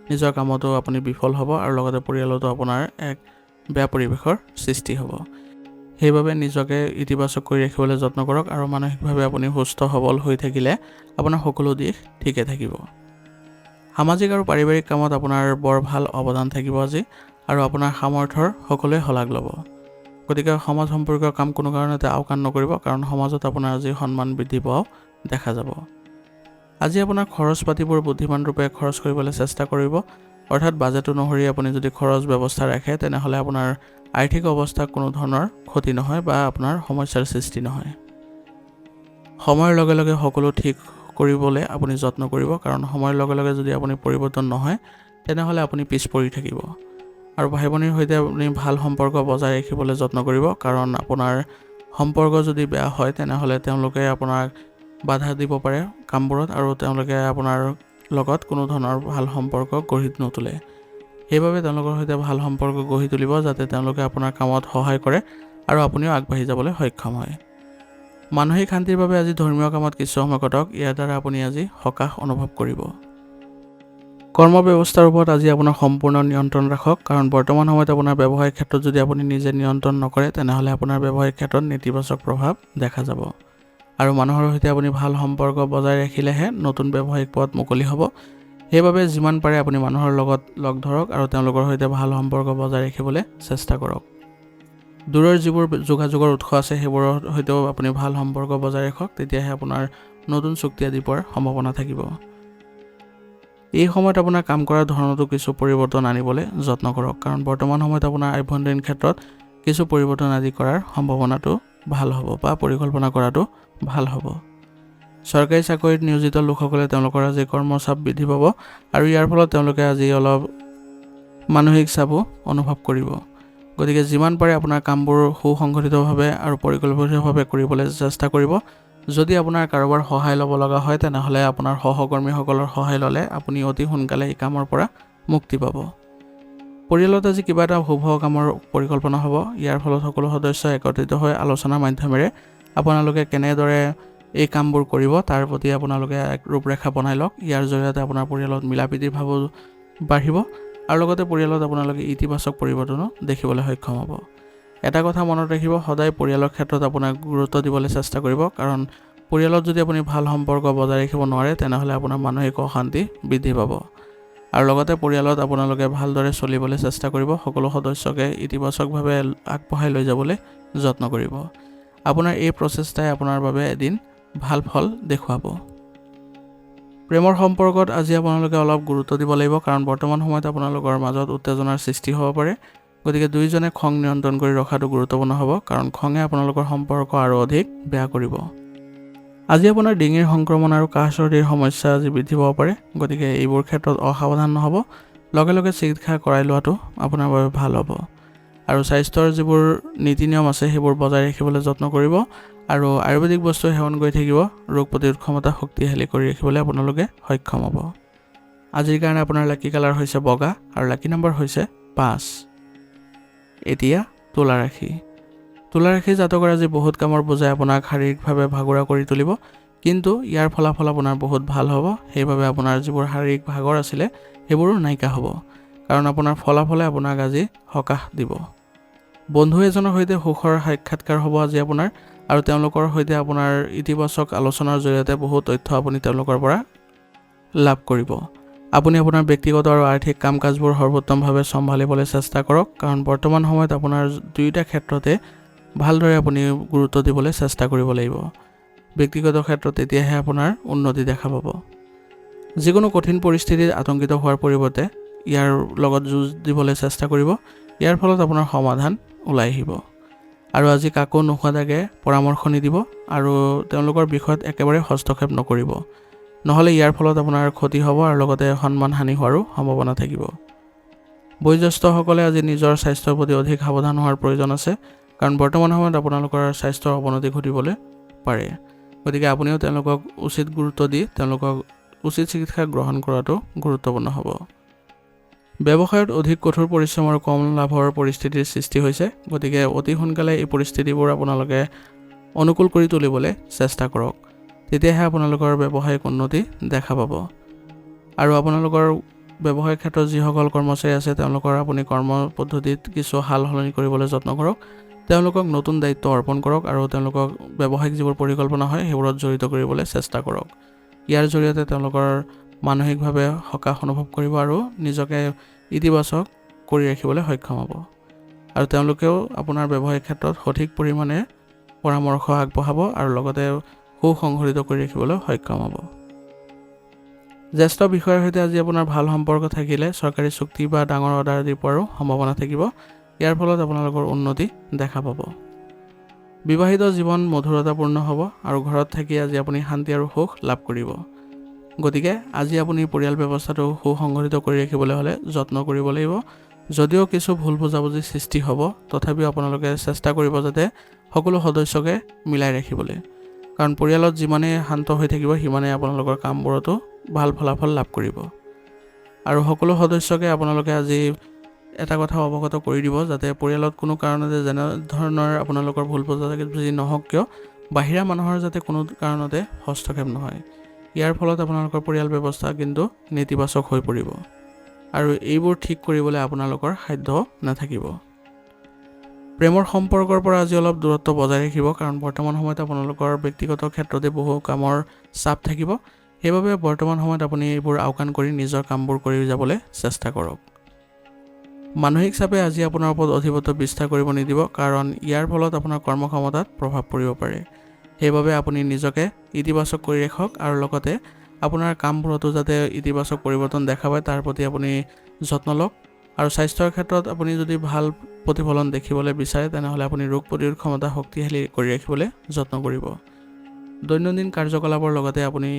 নিজৰ কামতো আপুনি বিফল হ'ব আৰু লগতে পৰিয়ালতো আপোনাৰ এক বেয়া পৰিৱেশৰ সৃষ্টি হ'ব। সেইবাবে নিজকে ইতিবাচক কৰি ৰাখিবলৈ যত্ন কৰক আৰু মানসিকভাৱে আপুনি সুস্থ সবল হৈ থাকিলে আপোনাৰ সকলো দিশ ঠিকে থাকিব। সামাজিক আৰু পাৰিবাৰিক কামত আপোনাৰ বৰ ভাল অৱদান থাকিব আজি, আৰু আপোনাৰ সামৰ্থ্যৰ সকলোৱে শলাগ ল'ব। গতিকে সমাজ সম্পৰ্কীয় কাম কোনো কাৰণতে আওকাণ নকৰিব, কাৰণ সমাজত আপোনাৰ আজি সন্মান বৃদ্ধি পোৱাও দেখা যাব। আজি আপোনাৰ খৰচ পাতিবোৰ বুদ্ধিমান ৰূপে খৰচ কৰিবলৈ চেষ্টা কৰিব, অৰ্থাৎ বাজেট অনুসৰি আপুনি যদি খৰচ ব্যৱস্থা ৰাখে তেনেহ'লে আপোনাৰ আৰ্থিক অৱস্থা কোনো ধৰণৰ ক্ষতি নহয় বা আপোনাৰ সমস্যাৰ সৃষ্টি নহয়। সময়ৰ লগে লগে সকলো ঠিক কৰিবলৈ আপুনি যত্ন কৰিব, কাৰণ সময়ৰ লগে লগে যদি আপুনি পৰিৱৰ্তন নহয় তেনেহ'লে আপুনি পিছ পৰি থাকিব। আৰু ভাই ভনীৰ সৈতে আপুনি ভাল সম্পৰ্ক বজাই ৰাখিবলৈ যত্ন কৰিব, কাৰণ আপোনাৰ সম্পৰ্ক যদি বেয়া হয় তেনেহ'লে তেওঁলোকে আপোনাক বাধা দিব পাৰে কামবোৰত আৰু তেওঁলোকে আপোনাৰ লগত কোনো ধৰণৰ ভাল সম্পৰ্ক গঢ়ি নোতোলে। সেইবাবে তেওঁলোকৰ সৈতে ভাল সম্পৰ্ক গঢ়ি তুলিব, যাতে তেওঁলোকে আপোনাৰ কামত সহায় কৰে আৰু আপুনিও আগবাঢ়ি যাবলৈ সক্ষম হয়। মানসিক শান্তিৰ বাবে আজি ধৰ্মীয় কামত কিছু সময় কটাওক, ইয়াৰ দ্বাৰা আপুনি আজি সকাহ অনুভৱ কৰিব। কৰ্ম ব্যৱস্থাৰ ওপৰত আজি আপোনাৰ সম্পূৰ্ণ নিয়ন্ত্ৰণ ৰাখক, কাৰণ বৰ্তমান সময়ত আপোনাৰ ব্যৱসায়িক ক্ষেত্ৰত যদি আপুনি নিজে নিয়ন্ত্ৰণ নকৰে তেনেহ'লে আপোনাৰ ব্যৱসায়িক ক্ষেত্ৰত নেতিবাচক প্ৰভাৱ দেখা যাব। আৰু মানুহৰ সৈতে আপুনি ভাল সম্পৰ্ক বজাই ৰাখিলেহে নতুন ব্যৱসায়িক পথ মুকলি হ'ব। সেইবাবে যিমান পাৰে আপুনি মানুহৰ লগত লগ ধৰক আৰু তেওঁলোকৰ সৈতে ভাল সম্পৰ্ক বজাই ৰাখিবলৈ চেষ্টা কৰক। দূৰৰ যিবোৰ যোগাযোগৰ উৎস আছে সেইবোৰৰ সৈতেও আপুনি ভাল সম্পৰ্ক বজাই ৰাখক, তেতিয়াহে আপোনাৰ নতুন চুক্তি আদি পোৱাৰ সম্ভাৱনা থাকিব। এই সময়ত আপোনাৰ কাম কৰাৰ ধৰণতো কিছু পৰিৱৰ্তন আনিবলৈ যত্ন কৰক, কাৰণ বৰ্তমান সময়ত আপোনাৰ আভ্যন্তৰীণ ক্ষেত্ৰত কিছু পৰিৱৰ্তন আদি কৰাৰ সম্ভাৱনাটো ভাল হ'ব বা পৰিকল্পনা কৰাটো ভাল হ'ব। চৰকাৰী চাকৰিত নিয়োজিত লোকসকলে তেওঁলোকৰ আজি কৰ্মচাপ বৃদ্ধি পাব আৰু ইয়াৰ ফলত তেওঁলোকে আজি অলপ মানসিক চাপো অনুভৱ কৰিব। গতিকে যিমান পাৰে আপোনাৰ কামবোৰ সুসংগঠিতভাৱে আৰু পৰিকল্পিতভাৱে কৰিবলৈ চেষ্টা কৰিব। যদি আপোনাৰ কাৰোবাৰ সহায় ল'ব লগা হয় তেনেহ'লে আপোনাৰ সহকৰ্মীসকলৰ সহায় ল'লে আপুনি অতি সোনকালে এই কামৰ পৰা মুক্তি পাব। পৰিয়ালত আজি কিবা এটা শুভ কামৰ পৰিকল্পনা হ'ব, ইয়াৰ ফলত সকলো সদস্য একত্ৰিত হৈ আলোচনাৰ মাধ্যমেৰে আপোনালোকে কেনেদৰে এই কামবোৰ কৰিব তাৰ প্ৰতি আপোনালোকে এক ৰূপৰেখা বনাই লওক। ইয়াৰ জৰিয়তে আপোনাৰ পৰিয়ালত মিলাপ্ৰীতিৰ ভাৱো বাঢ়িব আৰু লগতে পৰিয়ালত আপোনালোকে ইতিবাচক পৰিৱৰ্তনো দেখিবলৈ সক্ষম হ'ব। এটা কথা মনত ৰাখিব, সদায় পৰিয়ালৰ ক্ষেত্ৰত আপোনাক গুৰুত্ব দিবলৈ চেষ্টা কৰিব, কাৰণ পৰিয়ালত যদি আপুনি ভাল সম্পৰ্ক বজাই ৰাখিব নোৱাৰে তেনেহ'লে আপোনাৰ মানসিক অশান্তি বৃদ্ধি পাব। আৰু লগতে পৰিয়ালত আপোনালোকে ভালদৰে চলিবলৈ চেষ্টা কৰিব, সকলো সদস্যকে ইতিবাচকভাৱে আগবঢ়াই লৈ যাবলৈ যত্ন কৰিব। আপোনাৰ এই প্ৰচেষ্টাই আপোনাৰ বাবে এদিন ভাল ফল দেখুৱাব। প্ৰেমৰ সম্পৰ্কত আজি আপোনালোকে অলপ গুৰুত্ব দিব লাগিব, কাৰণ বৰ্তমান সময়ত আপোনালোকৰ মাজত উত্তেজনাৰ সৃষ্টি হ'ব পাৰে। গতিকে দুয়োজনে খং নিয়ন্ত্ৰণ কৰি ৰখাটো গুৰুত্বপূৰ্ণ হ'ব, কাৰণ খঙে আপোনালোকৰ সম্পৰ্ক আৰু অধিক বেয়া কৰিব। আজি আপোনাৰ ডিঙিৰ সংক্ৰমণ আৰু কাহ চৰ্দিৰ সমস্যা আজি বৃদ্ধি পাব পাৰে। গতিকে এইবোৰ ক্ষেত্ৰত অসাৱধান নহ'ব, লগে লগে চিকিৎসা কৰাই লোৱাটো আপোনাৰ বাবে ভাল হ'ব। আৰু স্বাস্থ্যৰ যিবোৰ নীতি নিয়ম আছে সেইবোৰ বজাই ৰাখিবলৈ যত্ন কৰিব আৰু আয়ুৰ্বেদিক বস্তু সেৱন কৰি থাকিব। ৰোগ প্ৰতিৰোধ ক্ষমতা শক্তিশালী কৰি ৰাখিবলৈ আপোনালোকে সক্ষম হ'ব। আজিৰ কাৰণে আপোনাৰ লাকি কালাৰ হৈছে বগা আৰু লাকি নম্বৰ হৈছে 5। এতিয়া তুলা ৰাশি। তুলা ৰাশি জাতকৰ আজি বহুত কামৰ বোজাই আপোনাক শাৰীৰিকভাৱে ভাগৰুৱা কৰি তুলিব, কিন্তু ইয়াৰ ফলাফল আপোনাৰ বহুত ভাল হ'ব। সেইবাবে আপোনাৰ যিবোৰ শাৰীৰিক ভাগৰ আছিলে সেইবোৰো নাইকিয়া হ'ব, কাৰণ আপোনাৰ ফলাফলে আপোনাক আজি সকাহ দিব। বন্ধু এজনৰ সৈতে সুখৰ সাক্ষাৎকাৰ হ'ব আজি আপোনাৰ, আৰু তেওঁলোকৰ সৈতে আপোনাৰ ইতিবাচক আলোচনাৰ জৰিয়তে বহুত তথ্য আপুনি তেওঁলোকৰ পৰা লাভ কৰিব। আপুনি আপোনাৰ ব্যক্তিগত আৰু আৰ্থিক কাম কাজবোৰ সৰ্বোত্তমভাৱে চম্ভালিবলৈ চেষ্টা কৰক, কাৰণ বৰ্তমান সময়ত আপোনাৰ দুয়োটা ক্ষেত্ৰতে ভালদৰে আপুনি গুৰুত্ব দিবলৈ চেষ্টা কৰিব লাগিব। ব্যক্তিগত ক্ষেত্ৰত তেতিয়াহে আপোনাৰ উন্নতি দেখা পাব। যিকোনো কঠিন পৰিস্থিতিত আতংকিত হোৱাৰ পৰিৱৰ্তে ইয়াৰ লগত যুঁজ দিবলৈ চেষ্টা কৰিব, ইয়াৰ ফলত আপোনাৰ সমাধান ওলাই আহিব। আৰু আজি কাকো নোসোধাকৈ পৰামৰ্শ নিদিব আৰু তেওঁলোকৰ বিষয়ত একেবাৰে হস্তক্ষেপ নকৰিব, নহ'লে ইয়াৰ ফলত আপোনাৰ ক্ষতি হ'ব আৰু লগতে সন্মান হানি হোৱাৰো সম্ভাৱনা থাকিব। বয়োজ্যেষ্ঠসকলে আজি নিজৰ স্বাস্থ্যৰ প্ৰতি অধিক সাৱধান হোৱাৰ প্ৰয়োজন আছে, কাৰণ বৰ্তমান সময়ত আপোনালোকৰ স্বাস্থ্যৰ অৱনতি ঘটিবলৈ পাৰে। গতিকে আপুনিও তেওঁলোকক উচিত গুৰুত্ব দি তেওঁলোকক উচিত চিকিৎসা গ্ৰহণ কৰাটো গুৰুত্বপূৰ্ণ হ'ব। ব্যৱসায়ত অধিক কঠোৰ পৰিশ্ৰম আৰু কম লাভৰ পৰিস্থিতিৰ সৃষ্টি হৈছে, গতিকে অতি সোনকালে এই পৰিস্থিতিবোৰ আপোনালোকে অনুকূল কৰি তুলিবলৈ চেষ্টা কৰক, তেতিয়াহে আপোনালোকৰ ব্যৱসায়িক উন্নতি দেখা পাব। আৰু আপোনালোকৰ ব্যৱসায়িক ক্ষেত্ৰত যিসকল কৰ্মচাৰী আছে তেওঁলোকৰ আপুনি কৰ্ম পদ্ধতিত কিছু সাল সলনি কৰিবলৈ যত্ন কৰক, তেওঁলোকক নতুন দায়িত্ব অৰ্পণ কৰক আৰু তেওঁলোকক ব্যৱসায়িক যিবোৰ পৰিকল্পনা হয় সেইবোৰত জড়িত কৰিবলৈ চেষ্টা কৰক। ইয়াৰ জৰিয়তে তেওঁলোকৰ মানসিকভাৱে সকাহ অনুভৱ কৰিব আৰু নিজকে ইতিবাচক কৰি ৰাখিবলৈ সক্ষম হ'ব, আৰু তেওঁলোকেও আপোনাৰ ব্যৱসায়িক ক্ষেত্ৰত সঠিক পৰিমাণে পৰামৰ্শ আগবঢ়াব আৰু লগতে সুসংগঠিত কৰি ৰাখিবলৈ সক্ষম হ'ব। জ্যেষ্ঠ বিষয়াৰ সৈতে আজি আপোনাৰ ভাল সম্পৰ্ক থাকিলে চৰকাৰী চুক্তি বা ডাঙৰ অৰ্ডাৰ আদি পোৱাৰো সম্ভাৱনা থাকিব। ইয়াৰ ফলত আপোনালোকৰ উন্নতি দেখা পাব। বিবাহিত জীৱন মধুৰতাপূৰ্ণ হ'ব আৰু ঘৰত থাকি আজি আপুনি শান্তি আৰু সুখ লাভ কৰিব। গতিকে আজি আপুনি পৰিয়াল ব্যৱস্থাটো সুসংগঠিত কৰি ৰাখিবলৈ হ'লে যত্ন কৰিব লাগিব। যদিও কিছু ভুল বুজাবুজিৰ সৃষ্টি হ'ব, তথাপিও আপোনালোকে চেষ্টা কৰিব যাতে সকলো সদস্যকে মিলাই ৰাখিবলৈ, কাৰণ পৰিয়ালত যিমানেই শান্ত হৈ থাকিব সিমানেই আপোনালোকৰ কামবোৰতো ভাল ফলাফল লাভ কৰিব। আৰু সকলো সদস্যকে আপোনালোকে আজি এটা কথা অৱগত কৰি দিব যাতে পৰিয়ালত কোনো কাৰণতে যেনে ধৰণৰ আপোনালোকৰ ভুল বুজাবুজি নহওক কিয় বাহিৰা মানুহৰ যাতে কোনো কাৰণতে হস্তক্ষেপ নহয়। ইয়াৰ ফলত আপোনালোকৰ পৰিয়াল ব্যৱস্থা কিন্তু নেতিবাচক হৈ পৰিব আৰু এইবোৰ ঠিক কৰিবলৈ আপোনালোকৰ সাধ্য নাথাকিব। প্ৰেমৰ সম্পৰ্কৰ পৰা আজি অলপ দূৰত্ব বজাই ৰাখিব, কাৰণ বৰ্তমান সময়ত আপোনালোকৰ ব্যক্তিগত ক্ষেত্ৰতে বহু কামৰ চাপ থাকিব। সেইবাবে বৰ্তমান সময়ত আপুনি এইবোৰ আওকাণ কৰি নিজৰ কামবোৰ কৰি যাবলৈ চেষ্টা কৰক। মানসিক চাপে আজি আপোনাৰ ওপৰত অধিপত্য বিস্তাৰ কৰিব নিদিব, কাৰণ ইয়াৰ ফলত আপোনাৰ কৰ্মক্ষমতাত প্ৰভাৱ পৰিব পাৰে। সেইবাবে আপুনি নিজকে ইতিবাচক কৰি ৰাখক আৰু লগতে আপোনাৰ কামবোৰতো যাতে ইতিবাচক পৰিৱৰ্তন দেখা পায় তাৰ প্ৰতি আপুনি যত্ন লওক। আৰু স্বাস্থ্যৰ ক্ষেত্ৰত আপুনি যদি ভাল প্ৰতিফলন দেখিবলৈ বিচাৰে তেনেহ'লে আপুনি ৰোগ প্ৰতিৰোধ ক্ষমতা শক্তিশালী কৰি ৰাখিবলৈ যত্ন কৰিব। দৈনন্দিন কাৰ্যকলাপৰ লগতে আপুনি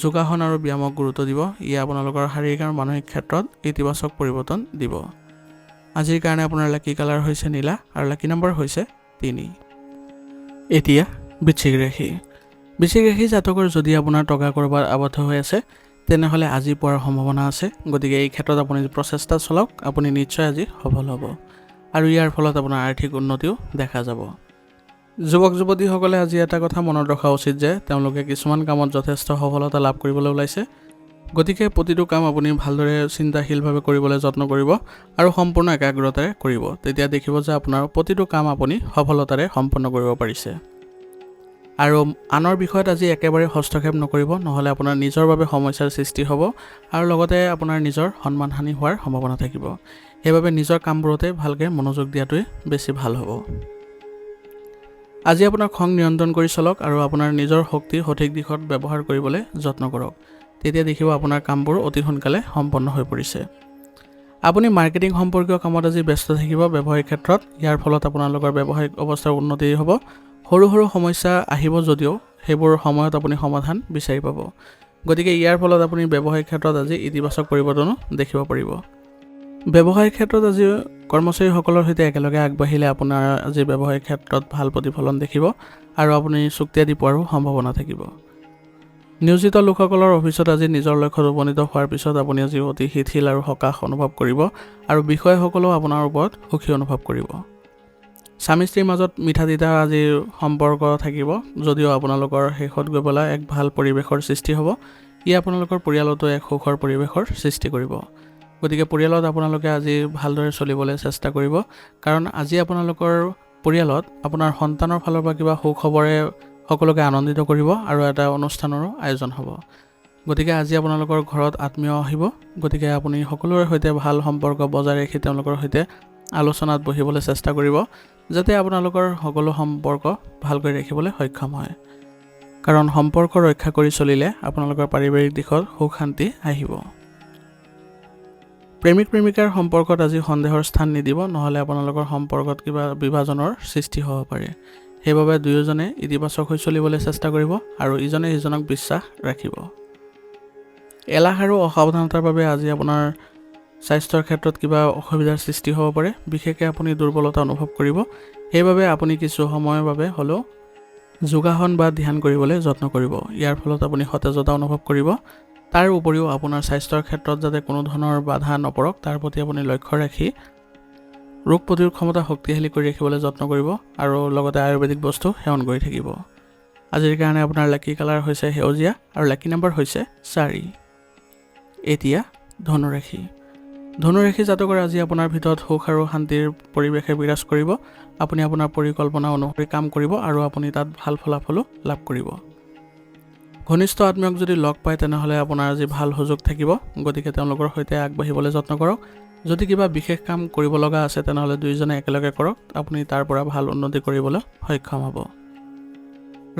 যোগাসন আৰু ব্যায়ামক গুৰুত্ব দিব। ইয়ে আপোনালোকৰ শাৰীৰিক আৰু মানসিক ক্ষেত্ৰত ইতিবাচক পৰিৱৰ্তন দিব। আজিৰ কাৰণে আপোনাৰ লাকি কালাৰ হৈছে নীলা আৰু লাকি নম্বৰ হৈছে 3। এতিয়া বৃশ্চিক ৰাশি। বৃশ্চিক ৰাশি জাতকৰ যদি আপোনাৰ টকা ক'ৰবাত আবদ্ধ হৈ আছে তেনেহ'লে আজি পোৱাৰ সম্ভাৱনা আছে। গতিকে এই ক্ষেত্ৰত আপুনি প্ৰচেষ্টা চলাওক, আপুনি নিশ্চয় আজি সফল হ'ব আৰু ইয়াৰ ফলত আপোনাৰ আৰ্থিক উন্নতিও দেখা যাব। যুৱক যুৱতীসকলে আজি এটা কথা মনত ৰখা উচিত যে তেওঁলোকে কিছুমান কামত যথেষ্ট সফলতা লাভ কৰিবলৈ ওলাইছে। গতিকে প্ৰতিটো কাম আপুনি ভালদৰে চিন্তাশীলভাৱে কৰিবলৈ যত্ন কৰিব আৰু সম্পূৰ্ণ একাগ্ৰতাৰে কৰিব। তেতিয়া দেখিব যে আপোনাৰ প্ৰতিটো কাম আপুনি সফলতাৰে সম্পন্ন কৰিব পাৰিছে। আৰু আনৰ বিষয়ত আজি একেবাৰে হস্তক্ষেপ নকৰিব, নহ'লে আপোনাৰ নিজৰ বাবে সমস্যাৰ সৃষ্টি হ'ব আৰু লগতে আপোনাৰ নিজৰ সন্মান হানি হোৱাৰ সম্ভাৱনা থাকিব। সেইবাবে নিজৰ কামবোৰতে ভালকৈ মনোযোগ দিয়াটোৱে বেছি ভাল হ'ব। আজি আপোনাৰ খং নিয়ন্ত্ৰণ কৰি চলক আৰু আপোনাৰ নিজৰ শক্তি সঠিক দিশত ব্যৱহাৰ কৰিবলৈ যত্ন কৰক। তেতিয়া দেখিব আপোনাৰ কামবোৰ অতি সোনকালে সম্পন্ন হৈ পৰিছে। আপুনি মাৰ্কেটিং সম্পৰ্কীয় কামত আজি ব্যস্ত থাকিব ব্যৱসায়িক ক্ষেত্ৰত। ইয়াৰ ফলত আপোনালোকৰ ব্যৱসায়িক অৱস্থাৰ উন্নতি হ'ব। সৰু সৰু সমস্যা আহিব যদিও সেইবোৰ সময়ত আপুনি সমাধান বিচাৰি পাব। গতিকে ইয়াৰ ফলত আপুনি ব্যৱসায়িক ক্ষেত্ৰত আজি ইতিবাচক পৰিৱৰ্তনো দেখিব পাৰিব। ব্যৱসায়িক ক্ষেত্ৰত আজি কৰ্মচাৰীসকলৰ সৈতে একেলগে আগবাঢ়িলে আপোনাৰ আজি ব্যৱসায়িক ক্ষেত্ৰত ভাল প্ৰতিফলন দেখিব আৰু আপুনি চুক্তি আদি পোৱাৰো সম্ভাৱনা থাকিব। নিয়োজিত লোকসকলৰ অফিচত আজি নিজৰ লক্ষ্যত উপনীত হোৱাৰ পিছত আপুনি আজি অতি শিথিল আৰু সকাহ অনুভৱ কৰিব আৰু বিষয়াসকলেও আপোনাৰ ওপৰত সুখী অনুভৱ কৰিব। স্বামী স্ত্ৰীৰ মাজত মিঠা তিতা আজি সম্পৰ্ক থাকিব, যদিও আপোনালোকৰ শেষত গৈ পেলাই এক ভাল পৰিৱেশৰ সৃষ্টি হ'ব। ই আপোনালোকৰ পৰিয়ালতো এক সুখৰ পৰিৱেশৰ সৃষ্টি কৰিব। গতিকে পৰিয়ালত আপোনালোকে আজি ভালদৰে চলিবলৈ চেষ্টা কৰিব, কাৰণ আজি আপোনালোকৰ পৰিয়ালত আপোনাৰ সন্তানৰ ফালৰ পৰা কিবা সুখবৰে সকলোকে আনন্দিত কৰিব আৰু এটা অনুষ্ঠানৰো আয়োজন হ'ব। গতিকে আজি আপোনালোকৰ ঘৰত আত্মীয় আহিব। গতিকে আপুনি সকলোৰে সৈতে ভাল সম্পৰ্ক বজাই ৰাখি তেওঁলোকৰ সৈতে আলোচনাত বহিবলৈ চেষ্টা কৰিব, যাতে আপোনালোকৰ সকলো সম্পৰ্ক ভালকৈ ৰাখিবলৈ সক্ষম হয়। কাৰণ সম্পৰ্ক ৰক্ষা কৰি চলিলে আপোনালোকৰ পাৰিবাৰিক দিশত সুখ শান্তি আহিব। প্ৰেমিক প্ৰেমিকাৰ সম্পৰ্কত আজি সন্দেহৰ স্থান নিদিব, নহ'লে আপোনালোকৰ সম্পৰ্কত কিবা বিভাজনৰ সৃষ্টি হ'ব পাৰে। সেইবাবে দুয়োজনে ইতিবাচক হৈ চলিবলৈ চেষ্টা কৰিব আৰু ইজনে সিজনক বিশ্বাস ৰাখিব। এলাহ আৰু অসাৱধানতাৰ বাবে আজি আপোনাৰ স্বাস্থ্যৰ ক্ষেত্ৰত কিবা অসুবিধাৰ সৃষ্টি হ'ব পাৰে। বিশেষকৈ আপুনি দুৰ্বলতা অনুভৱ কৰিব। সেইবাবে আপুনি কিছু সময়ৰ বাবে হ'লেও যোগাসন বা ধ্যান কৰিবলৈ যত্ন কৰিব। ইয়াৰ ফলত আপুনি সতেজতা অনুভৱ কৰিব। তাৰ উপৰিও আপোনাৰ স্বাস্থ্যৰ ক্ষেত্ৰত যাতে কোনো ধৰণৰ বাধা নপৰক তাৰ প্ৰতি আপুনি লক্ষ্য ৰাখি ৰোগ প্ৰতিৰোধ ক্ষমতা শক্তিশালী কৰি ৰাখিবলৈ যত্ন কৰিব আৰু লগতে আয়ুৰ্বেদিক বস্তু সেৱন কৰি থাকিব। আজিৰ কাৰণে আপোনাৰ লাকি কালাৰ হৈছে সেউজীয়া আৰু লাকি নম্বৰ হৈছে 4। এতিয়া ধনুৰাশি। ধনুৰাশি জাতকৰ আজি আপোনাৰ ভিতৰত সুখ আৰু শান্তিৰ পৰিৱেশে বিৰাজ কৰিব। আপুনি আপোনাৰ পৰিকল্পনা অনুসৰি কাম কৰিব আৰু আপুনি তাত ভাল ফলাফলো লাভ কৰিব। ঘনিষ্ঠ আত্মীয়ক যদি লগ পায় তেনেহ'লে আপোনাৰ আজি ভাল সুযোগ থাকিব, গতিকে তেওঁলোকৰ সৈতে আগবাঢ়িবলৈ যত্ন কৰক। যদি কিবা বিশেষ কাম কৰিব লগা আছে তেনেহ'লে দুয়োজনে একেলগে কৰক, আপুনি তাৰ পৰা ভাল উন্নতি কৰিবলৈ সক্ষম হ'ব।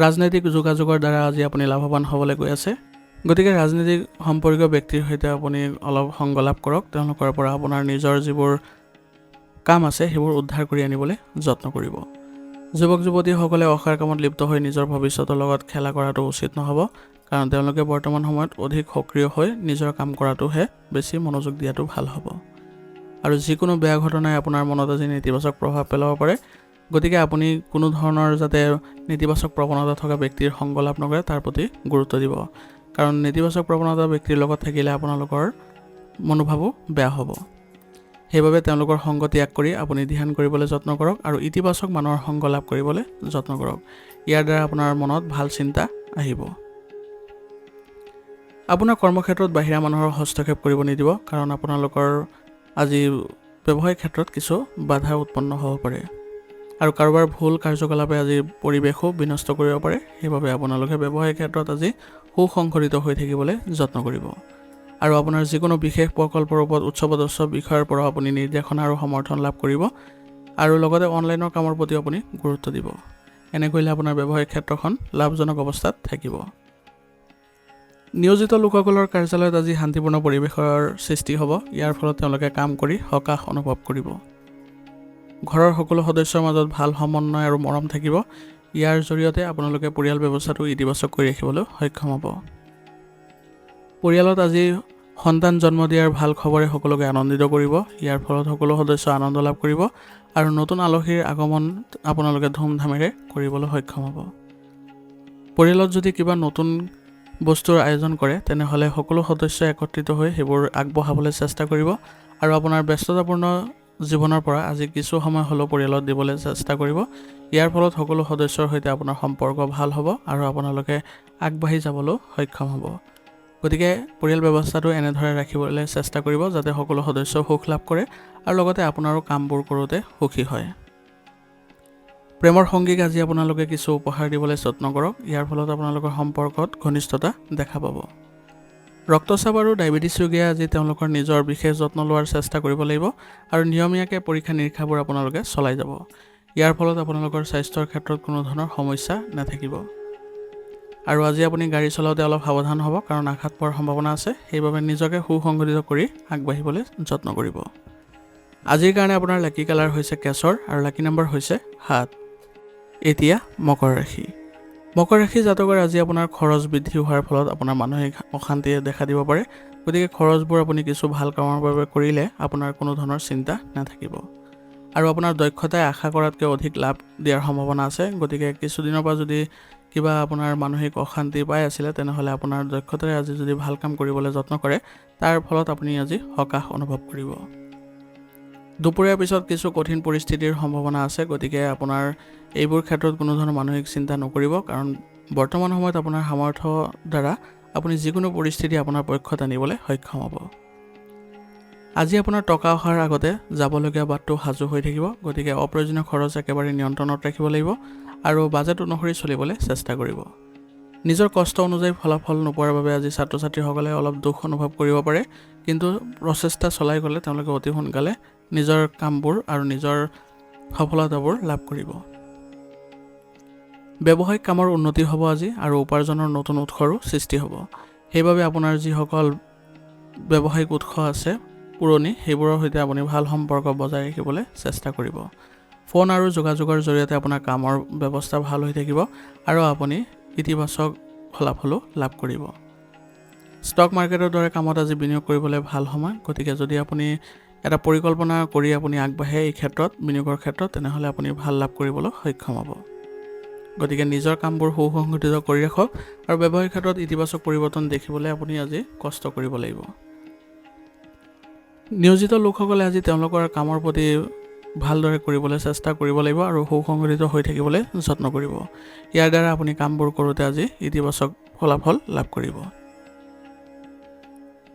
ৰাজনৈতিক যোগাযোগৰ দ্বাৰা আজি আপুনি লাভৱান হ'বলৈ গৈ আছে, গতিকে ৰাজনৈতিক সম্পৰ্কীয় ব্যক্তিৰ সৈতে আপুনি অলপ সংগ লাভ কৰক। তেওঁলোকৰ পৰা আপোনাৰ নিজৰ যিবোৰ কাম আছে সেইবোৰ উদ্ধাৰ কৰি আনিবলৈ যত্ন কৰিব। যুৱক যুৱতীসকলে অসাৰ কামত লিপ্ত হৈ নিজৰ ভৱিষ্যতৰ লগত খেলা কৰাটো উচিত নহ'ব, কাৰণ তেওঁলোকে বৰ্তমান সময়ত অধিক সক্ৰিয় হৈ নিজৰ কাম কৰাটোহে বেছি মনোযোগ দিয়াটো ভাল হ'ব। আৰু যিকোনো বেয়া ঘটনাই আপোনাৰ মনত আজি নেতিবাচক প্ৰভাৱ পেলাব পাৰে, গতিকে আপুনি কোনো ধৰণৰ যাতে নেতিবাচক প্ৰৱণতা থকা ব্যক্তিৰ সংগ লাভ নকৰে তাৰ প্ৰতি গুৰুত্ব দিব, কাৰণ নেতিবাচক প্ৰৱণতা ব্যক্তিৰ লগত থাকিলে আপোনালোকৰ মনোভাৱো বেয়া হ'ব। সেইবাবে তেওঁলোকৰ সংগ ত্যাগ কৰি আপুনি ধ্যান কৰিবলৈ যত্ন কৰক আৰু ইতিবাচক মানুহৰ সংগ লাভ কৰিবলৈ যত্ন কৰক। ইয়াৰ দ্বাৰা আপোনাৰ মনত ভাল চিন্তা আহিব। আপোনাৰ কৰ্মক্ষেত্ৰত বাহিৰা মানুহৰ হস্তক্ষেপ কৰিব নিদিব, কাৰণ আপোনালোকৰ আজি ব্যৱসায়িক ক্ষেত্ৰত কিছু বাধা উৎপন্ন হ'ব পাৰে আৰু কাৰোবাৰ ভুল কাৰ্যকলাপে আজি পৰিৱেশো বিনষ্ট কৰিব পাৰে। সেইবাবে আপোনালোকে ব্যৱসায়িক ক্ষেত্ৰত আজি সুসংগঠিত হৈ থাকিবলৈ যত্ন কৰিব আৰু আপোনাৰ যিকোনো বিশেষ প্ৰকল্পৰ ওপৰত উচ্চপদস্থ বিষয়ৰ পৰা আপুনি নিৰ্দেশনা আৰু সমৰ্থন লাভ কৰিব আৰু লগতে অনলাইনৰ কামৰ প্ৰতি আপুনি গুৰুত্ব দিব। এনে কৰিলে আপোনাৰ ব্যৱসায়িক ক্ষেত্ৰখন লাভজনক অৱস্থাত থাকিব। নিয়োজিত লোকসকলৰ কাৰ্যালয়ত আজি শান্তিপূৰ্ণ পৰিৱেশৰ সৃষ্টি হ'ব। ইয়াৰ ফলত তেওঁলোকে কাম কৰি সকাহ অনুভৱ কৰিব। ঘৰৰ সকলো সদস্যৰ মাজত ভাল সমন্বয় আৰু মৰম থাকিব। ইয়াৰ জৰিয়তে আপোনালোকে পৰিয়াল ব্যৱস্থাটো ইতিবাচক কৰি ৰাখিবলৈ সক্ষম হ'ব। পৰিয়ালত আজি সন্তান জন্ম দিয়াৰ ভাল খবৰে সকলোকে আনন্দিত কৰিব। ইয়াৰ ফলত সকলো সদস্য আনন্দ লাভ কৰিব আৰু নতুন আলহীৰ আগমন আপোনালোকে ধুমধামেৰে কৰিবলৈ সক্ষম হ'ব। পৰিয়ালত যদি কিবা নতুন বস্তুৰ আয়োজন কৰে তেনেহ'লে সকলো সদস্যই একত্ৰিত হৈ সেইবোৰ আগবঢ়াবলৈ চেষ্টা কৰিব আৰু আপোনাৰ ব্যস্ততাপূৰ্ণ জীৱনৰ পৰা আজি কিছু সময় হ'লেও পৰিয়ালত দিবলৈ চেষ্টা কৰিব। ইয়াৰ ফলত সকলো সদস্যৰ সৈতে আপোনাৰ সম্পৰ্ক ভাল হ'ব আৰু আপোনালোকে আগবাঢ়ি যাবলৈ সক্ষম হ'ব। গতিকে পৰিয়াল ব্যৱস্থাটো এনেদৰে ৰাখিবলৈ চেষ্টা কৰিব যাতে সকলো সদস্য সুখ লাভ কৰে আৰু লগতে আপোনাৰো কামবোৰ কৰোঁতে সুখী হয়। প্ৰেমৰ সংগীক আজি আপোনালোকে কিছু উপহাৰ দিবলৈ যত্ন কৰক। ইয়াৰ ফলত আপোনালোকৰ সম্পৰ্কত ঘনিষ্ঠতা দেখা পাব। ৰক্তচাপ আৰু ডায়েবেটিছ ৰোগীয়ে আজি তেওঁলোকৰ নিজৰ বিশেষ যত্ন লোৱাৰ চেষ্টা কৰিব লাগিব আৰু নিয়মীয়াকৈ পৰীক্ষা নিৰীক্ষাবোৰ আপোনালোকে চলাই যাব। ইয়াৰ ফলত আপোনালোকৰ স্বাস্থ্যৰ ক্ষেত্ৰত কোনো ধৰণৰ সমস্যা নাথাকিব। আৰু আজি আপুনি গাড়ী চলাওঁতে অলপ সাৱধান হ'ব, কাৰণ আঘাত পোৱাৰ সম্ভাৱনা আছে। সেইবাবে নিজকে সুসংগঠিত কৰি আগবাঢ়িবলৈ যত্ন কৰিব। আজিৰ কাৰণে আপোনাৰ লাকি কালাৰ হৈছে কেশৰ আৰু লাকি নম্বৰ হৈছে 7। এতিয়া মকৰ ৰাশি। মকৰ ৰাশি জাতকৰ আজি আপোনাৰ খৰচ বৃদ্ধি হোৱাৰ ফলত আপোনাৰ মানসিক অশান্তিয়ে দেখা দিব পাৰে। গতিকে খৰচবোৰ আপুনি কিছু ভাল কামৰ বাবে কৰিলে আপোনাৰ কোনো ধৰণৰ চিন্তা নাথাকিব আৰু আপোনাৰ দক্ষতাই আশা কৰাতকৈ অধিক লাভ দিয়াৰ সম্ভাৱনা আছে। গতিকে কিছুদিনৰ পৰা যদি কিবা আপোনাৰ মানসিক অশান্তি পাই আছিলে তেনেহ'লে আপোনাৰ দক্ষতাৰে আজি যদি ভাল কাম কৰিবলৈ যত্ন কৰে তাৰ ফলত আপুনি আজি সকাহ অনুভৱ কৰিব। দুপৰীয়াৰ পিছত কিছু কঠিন পৰিস্থিতিৰ সম্ভাৱনা আছে, গতিকে আপোনাৰ এইবোৰ ক্ষেত্ৰত কোনো ধৰণৰ মানসিক চিন্তা নকৰিব, কাৰণ বৰ্তমান সময়ত আপোনাৰ সামৰ্থ্য দ্বাৰা আপুনি যিকোনো পৰিস্থিতি আপোনাৰ পক্ষত আনিবলৈ সক্ষম হ'ব। আজি আপোনাৰ টকা অহাৰ আগতে যাবলগীয়া বাটটো সাজু হৈ থাকিব, গতিকে অপ্ৰয়োজনীয় খৰচ একেবাৰে নিয়ন্ত্ৰণত ৰাখিব লাগিব আৰু বাজেট অনুসৰি চলিবলৈ চেষ্টা কৰিব। নিজৰ কষ্ট অনুযায়ী ফলাফল নোপোৱাৰ বাবে আজি ছাত্ৰ ছাত্ৰীসকলে অলপ দুখ অনুভৱ কৰিব পাৰে, কিন্তু প্ৰচেষ্টা চলাই গ'লে তেওঁলোকে অতি সোনকালে নিজৰ কামবোৰ আৰু নিজৰ সফলতাবোৰ লাভ কৰিব। ব্যৱসায়িক কামৰ উন্নতি হ'ব আজি আৰু উপাৰ্জনৰ নতুন উৎসৰো সৃষ্টি হ'ব। সেইবাবে আপোনাৰ যিসকল ব্যৱসায়িক উৎস আছে পুৰণি সেইবোৰৰ সৈতে আপুনি ভাল সম্পৰ্ক বজাই ৰাখিবলৈ চেষ্টা কৰিব। ফোন আৰু যোগাযোগৰ জৰিয়তে আপোনাৰ কামৰ ব্যৱস্থা ভাল হৈ থাকিব আৰু আপুনি ইতিবাচক ফলাফলো লাভ কৰিব। ষ্টক মাৰ্কেটৰ দৰে কামত আজি বিনিয়োগ কৰিবলৈ ভাল সময়। গতিকে যদি আপুনি এটা পৰিকল্পনা কৰি আপুনি আগবাঢ়ে এই ক্ষেত্ৰত বিনিয়োগৰ ক্ষেত্ৰত, তেনেহ'লে আপুনি ভাল লাভ কৰিবলৈ সক্ষম হ'ব। গতিকে নিজৰ কামবোৰ সুসংগঠিত কৰি ৰাখক আৰু ব্যৱসায়িক ক্ষেত্ৰত ইতিবাচক পৰিৱৰ্তন দেখিবলৈ আপুনি আজি কষ্ট কৰিব লাগিব। নিয়োজিত লোকসকলে আজি তেওঁলোকৰ কামৰ প্ৰতি ভালদৰে কৰিবলৈ চেষ্টা কৰিব লাগিব আৰু সুসংগঠিত হৈ থাকিবলৈ যত্ন কৰিব। ইয়াৰ দ্বাৰা আপুনি কামবোৰ কৰোঁতে আজি ইতিবাচক ফলাফল লাভ কৰিব।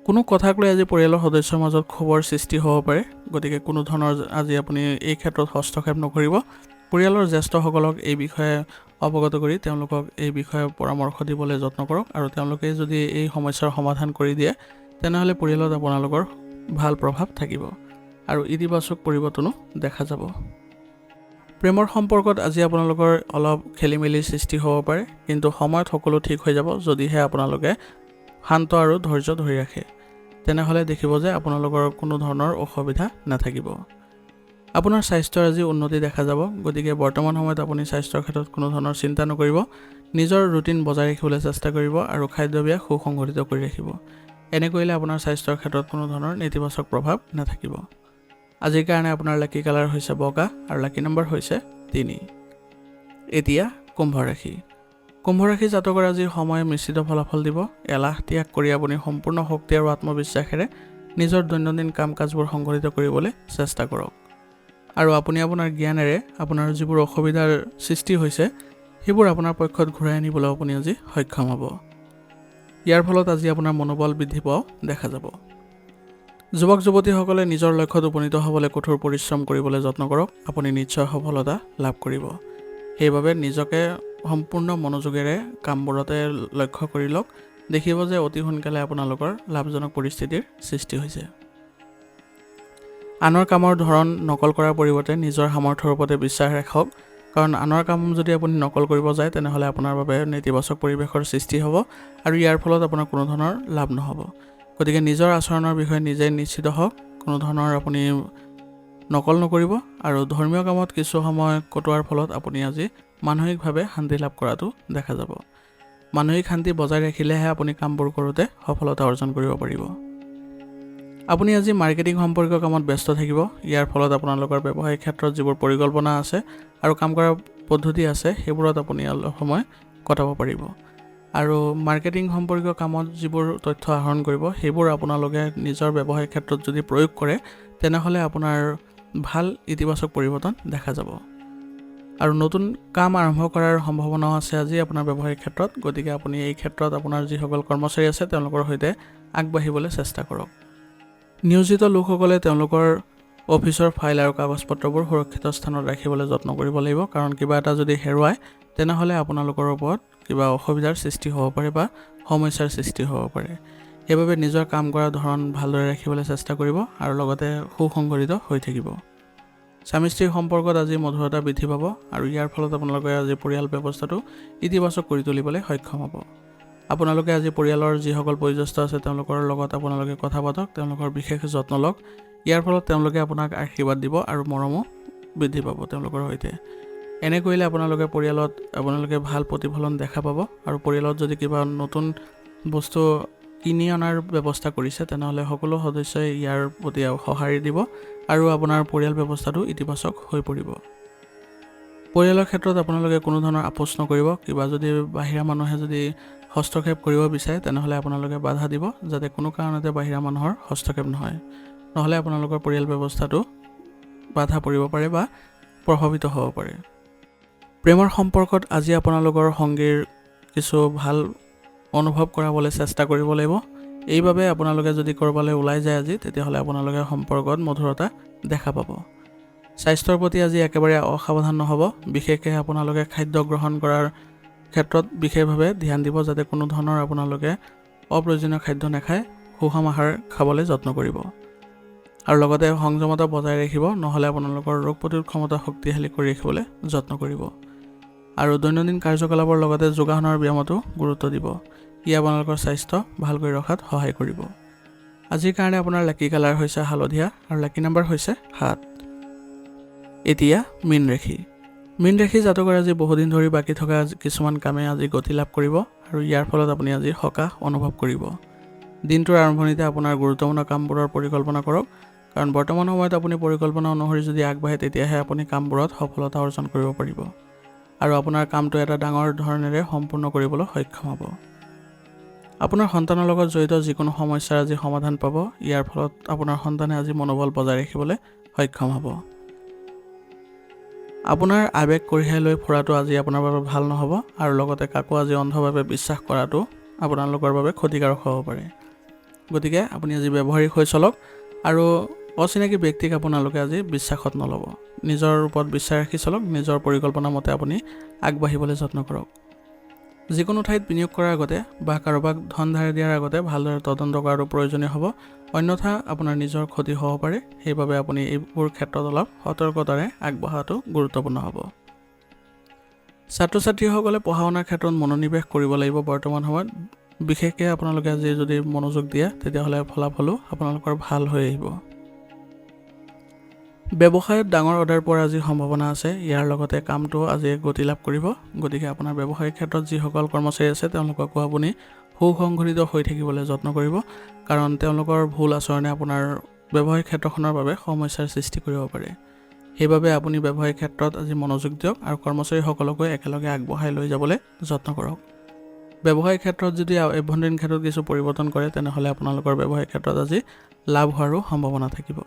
কোনো কথাক লৈ আজি পৰিয়ালৰ সদস্যৰ মাজত ক্ষোভৰ সৃষ্টি হ'ব পাৰে। গতিকে কোনো ধৰণৰ আজি আপুনি এই ক্ষেত্ৰত হস্তক্ষেপ নকৰিব। পৰিয়ালৰ জ্যেষ্ঠসকলক এই বিষয়ে অৱগত কৰি তেওঁলোকক এই বিষয়ে পৰামৰ্শ দিবলৈ যত্ন কৰক আৰু তেওঁলোকে যদি এই সমস্যাৰ সমাধান কৰি দিয়ে, তেনেহ'লে পৰিয়ালত আপোনালোকৰ ভাল প্ৰভাৱ থাকিব আৰু ইতিবাচক পৰিৱৰ্তনো দেখা যাব। প্ৰেমৰ সম্পৰ্কত আজি আপোনালোকৰ অলপ খেলিমেলিৰ সৃষ্টি হ'ব পাৰে, কিন্তু সময়ত সকলো ঠিক হৈ যাব যদিহে আপোনালোকে শান্ত আৰু ধৈৰ্য ধৰি ৰাখে। তেনেহ'লে দেখিব যে আপোনালোকৰ কোনো ধৰণৰ অসুবিধা নাথাকিব। আপোনাৰ স্বাস্থ্যৰ আজি উন্নতি দেখা যাব। গতিকে বৰ্তমান সময়ত আপুনি স্বাস্থ্যৰ ক্ষেত্ৰত কোনো ধৰণৰ চিন্তা নকৰিব। নিজৰ ৰুটিন বজাই ৰাখিবলৈ চেষ্টা কৰিব আৰু খাদ্যাভ্যাস সুসংগঠিত কৰি ৰাখিব। এনে কৰিলে আপোনাৰ স্বাস্থ্যৰ ক্ষেত্ৰত কোনো ধৰণৰ নেতিবাচক প্ৰভাৱ নাথাকিব। আজিৰ কাৰণে আপোনাৰ লাকি কালাৰ হৈছে বগা আৰু লাকি নম্বৰ হৈছে 3। এতিয়া কুম্ভ ৰাশি। কুম্ভ ৰাশি জাতকৰ আজি সময় মিশ্ৰিত ফলাফল দিব। এলাহ ত্যাগ কৰি আপুনি সম্পূৰ্ণ শক্তি আৰু আত্মবিশ্বাসেৰে নিজৰ দৈনন্দিন কাম কাজবোৰ সংগঠিত কৰিবলৈ চেষ্টা কৰক আৰু আপুনি আপোনাৰ জ্ঞানেৰে আপোনাৰ যিবোৰ অসুবিধাৰ সৃষ্টি হৈছে সেইবোৰ আপোনাৰ পক্ষত ঘূৰাই আনিবলৈ আপুনি আজি সক্ষম হ'ব। ইয়াৰ ফলত আজি আপোনাৰ মনোবল বৃদ্ধি পোৱাও দেখা যাব। যুৱক যুৱতীসকলে নিজৰ লক্ষ্যত উপনীত হ'বলৈ কঠোৰ পৰিশ্ৰম কৰিবলৈ যত্ন কৰক। আপুনি নিশ্চয় সফলতা লাভ কৰিব। সেইবাবে নিজকে সম্পূৰ্ণ মনোযোগেৰে কামবোৰতে লক্ষ্য কৰি লওক। দেখিব যে অতি সোনকালে আপোনালোকৰ লাভজনক পৰিস্থিতিৰ সৃষ্টি হৈছে। আনৰ কামৰ ধৰণ নকল কৰাৰ পৰিৱৰ্তে নিজৰ সামৰ্থ্যৰ ওপৰতে বিশ্বাস ৰাখক, কাৰণ আনৰ কাম যদি আপুনি নকল কৰিব যায় তেনেহ'লে আপোনাৰ বাবে নেতিবাচক পৰিৱেশৰ সৃষ্টি হ'ব আৰু ইয়াৰ ফলত আপোনাৰ কোনো ধৰণৰ লাভ নহ'ব। গতিকে নিজৰ আচৰণৰ বিষয়ে নিজে নিশ্চিত হওক। কোনো ধৰণৰ আপুনি নকল নকৰিব আৰু ধৰ্মীয় কামত কিছু সময় কটোৱাৰ ফলত আপুনি আজি মানসিকভাৱে শান্তি লাভ কৰাটো দেখা যাব। মানসিক শান্তি বজাই ৰাখিলেহে আপুনি কামবোৰ কৰোঁতে সফলতা অৰ্জন কৰিব পাৰিব। আপুনি আজি মাৰ্কেটিং সম্পৰ্কীয় কামত ব্যস্ত থাকিব। ইয়াৰ ফলত আপোনালোকৰ ব্যৱসায়িক ক্ষেত্ৰত যিবোৰ পৰিকল্পনা আছে আৰু কাম কৰাৰ পদ্ধতি আছে সেইবোৰত আপুনি অলপ সময় কটাব পাৰিব আৰু মাৰ্কেটিং সম্পৰ্কীয় কামত যিবোৰ তথ্য আহৰণ কৰিব সেইবোৰ আপোনালোকে নিজৰ ব্যৱসায়িক ক্ষেত্ৰত যদি প্ৰয়োগ কৰে তেনেহ'লে আপোনাৰ ভাল ইতিবাচক পৰিৱৰ্তন দেখা যাব আৰু নতুন কাম আৰম্ভ কৰাৰ সম্ভাৱনাও আছে আজি আপোনাৰ ব্যৱসায়িক ক্ষেত্ৰত। গতিকে আপুনি এই ক্ষেত্ৰত আপোনাৰ যিসকল কৰ্মচাৰী আছে তেওঁলোকৰ সৈতে আগবাঢ়িবলৈ চেষ্টা কৰক। নিয়োজিত লোকসকলে তেওঁলোকৰ অফিচৰ ফাইল আৰু কাগজ পত্ৰবোৰ সুৰক্ষিত স্থানত ৰাখিবলৈ যত্ন কৰিব লাগিব, কাৰণ কিবা এটা যদি হেৰুৱায় তেনেহ'লে আপোনালোকৰ ওপৰত কিবা অসুবিধাৰ সৃষ্টি হ'ব পাৰে বা সমস্যাৰ সৃষ্টি হ'ব পাৰে। সেইবাবে নিজৰ কাম কৰাৰ ধৰণ ভালদৰে ৰাখিবলৈ চেষ্টা কৰিব আৰু লগতে সুসংগঠিত হৈ থাকিব। স্বামী স্ত্ৰীৰ সম্পৰ্কত আজি মধুৰতা বৃদ্ধি পাব আৰু ইয়াৰ ফলত আপোনালোকে আজি পৰিয়াল ব্যৱস্থাটো ইতিবাচক কৰি তুলিবলৈ সক্ষম হ'ব। আপোনালোকে আজি পৰিয়ালৰ যিসকল বয়োজ্যেষ্ঠ আছে তেওঁলোকৰ লগত আপোনালোকে কথা পাতক, তেওঁলোকৰ বিশেষ যত্ন লওক। ইয়াৰ ফলত তেওঁলোকে আপোনাক আশীৰ্বাদ দিব আৰু মৰমো বৃদ্ধি পাব তেওঁলোকৰ সৈতে। এনে কৰিলে আপোনালোকে ভাল প্ৰতিফলন দেখা পাব আৰু পৰিয়ালত যদি কিবা নতুন বস্তু কিনি অনাৰ ব্যৱস্থা কৰিছে তেনেহ'লে সকলো সদস্যই ইয়াৰ প্ৰতি সঁহাৰি দিব আৰু আপোনাৰ পৰিয়াল ব্যৱস্থাটো ইতিবাচক হৈ পৰিব। পৰিয়ালৰ ক্ষেত্ৰত আপোনালোকে কোনো ধৰণৰ আপোচ নকৰিব। কিবা যদি বাহিৰা মানুহে যদি হস্তক্ষেপ কৰিব বিচাৰে তেনেহ'লে আপোনালোকে বাধা দিব, যাতে কোনো কাৰণতে বাহিৰা মানুহৰ হস্তক্ষেপ নহয়। নহ'লে আপোনালোকৰ পৰিয়াল ব্যৱস্থাটো বাধা পৰিব পাৰে বা প্ৰভাৱিত হ'ব পাৰে। প্ৰেমৰ সম্পৰ্কত আজি আপোনালোকৰ সংগীৰ কিছু ভাল অনুভৱ কৰাবলৈ চেষ্টা কৰিব লাগিব। এইবাবে আপোনালোকে যদি ক'ৰবালৈ ওলাই যায় আজি তেতিয়াহ'লে আপোনালোকে সম্পৰ্কত মধুৰতা দেখা পাব। স্বাস্থ্যৰ প্ৰতি আজি একেবাৰে অসাৱধান নহ'ব। বিশেষকৈ আপোনালোকে খাদ্য গ্ৰহণ কৰাৰ ক্ষেত্ৰত বিশেষভাৱে ধ্যান দিব, যাতে কোনো ধৰণৰ আপোনালোকে অপ্ৰয়োজনীয় খাদ্য নাখায়। সুষম আহাৰ খাবলৈ যত্ন কৰিব আৰু লগতে সংযমতা বজাই ৰাখিব, নহ'লে আপোনালোকৰ ৰোগ প্ৰতিৰোধ ক্ষমতা শক্তিশালী কৰি ৰাখিবলৈ যত্ন কৰিব আৰু দৈনন্দিন কাৰ্যকলাপৰ লগতে যোগাসনৰ ব্যায়ামতো গুৰুত্ব দিব। ই আপোনালোকৰ স্বাস্থ্য ভালকৈ ৰখাত সহায় কৰিব। আজিৰ কাৰণে আপোনাৰ লাকি কালাৰ হৈছে হালধীয়া আৰু লাকি নম্বৰ হৈছে 7। এতিয়া মীন ৰাশি জাতকৰ আজি বহুদিন ধৰি বাকী থকা কিছুমান কামে আজি গতি লাভ কৰিব আৰু ইয়াৰ ফলত আপুনি আজি সকাহ অনুভৱ কৰিব। দিনটোৰ আৰম্ভণিতে আপোনাৰ গুৰুত্বপূৰ্ণ কামবোৰৰ পৰিকল্পনা কৰক, কাৰণ বৰ্তমান সময়ত আপুনি পৰিকল্পনা অনুসৰি যদি আগবাঢ়ে তেতিয়াহে আপুনি কামবোৰত সফলতা অৰ্জন কৰিব পাৰিব আৰু আপোনাৰ কামটো এটা ডাঙৰ ধৰণেৰে সম্পূৰ্ণ কৰিবলৈ সক্ষম হ'ব। আপোনাৰ সন্তানৰ লগত জড়িত যিকোনো সমস্যাৰ আজি সমাধান পাব। ইয়াৰ ফলত আপোনাৰ সন্তানে আজি মনোবল বজাই ৰাখিবলৈ সক্ষম হ'ব। আপোনাৰ আৱেগ কঢ়িয়াই লৈ ফুৰাটো আজি আপোনাৰ বাবে ভাল নহ'ব আৰু লগতে কাকো আজি অন্ধভাৱে বিশ্বাস কৰাটো আপোনালোকৰ বাবে ক্ষতিকাৰক হ'ব পাৰে। গতিকে আপুনি আজি ব্যৱহাৰিক হৈ চলক আৰু অচিনাকি ব্যক্তিক আপোনালোকে আজি বিশ্বাসত নল'ব। নিজৰ ওপৰত বিশ্বাস ৰাখি চলক, নিজৰ পৰিকল্পনা মতে আপুনি আগবাঢ়িবলৈ যত্ন কৰক। যিকোনো ঠাইত বিনিয়োগ কৰাৰ আগতে বা কাৰোবাক ধন ধাৰ দিয়াৰ আগতে ভালদৰে তদন্ত কৰাটো প্ৰয়োজনীয় হ'ব, অন্যথা আপোনাৰ নিজৰ ক্ষতি হ'ব পাৰে। সেইবাবে আপুনি এইবোৰ ক্ষেত্ৰত অলপ সতৰ্কতাৰে আগবঢ়াটো গুৰুত্বপূৰ্ণ হ'ব। ছাত্ৰ ছাত্ৰীসকলে পঢ়া শুনাৰ ক্ষেত্ৰত মনোনিৱেশ কৰিব লাগিব। বৰ্তমান সময়ত বিশেষকৈ আপোনালোকে আজি যদি মনোযোগ দিয়ে তেতিয়াহ'লে ফলাফলো আপোনালোকৰ ভাল হৈ আহিব। ব্যৱসায়ত ডাঙৰ অৰ্ডাৰ পোৱাৰ আজি সম্ভাৱনা আছে। ইয়াৰ লগতে কামটো আজি গতি লাভ কৰিব। গতিকে আপোনাৰ ব্যৱসায়িক ক্ষেত্ৰত যিসকল কৰ্মচাৰী আছে তেওঁলোককো আপুনি সুসংগঠিত হৈ থাকিবলৈ যত্ন কৰিব, কাৰণ তেওঁলোকৰ ভুল আচৰণে আপোনাৰ ব্যৱসায়িক ক্ষেত্ৰখনৰ বাবে সমস্যাৰ সৃষ্টি কৰিব পাৰে। সেইবাবে আপুনি ব্যৱসায়িক ক্ষেত্ৰত আজি মনোযোগ দিয়ক আৰু কৰ্মচাৰীসকলকো একেলগে আগবঢ়াই লৈ যাবলৈ যত্ন কৰক। ব্যৱসায়িক ক্ষেত্ৰত যদি আভ্যন্তৰীণ ক্ষেত্ৰত কিছু পৰিৱৰ্তন কৰে তেনেহ'লে আপোনালোকৰ ব্যৱসায়িক ক্ষেত্ৰত আজি লাভ হোৱাৰো সম্ভাৱনা থাকিব।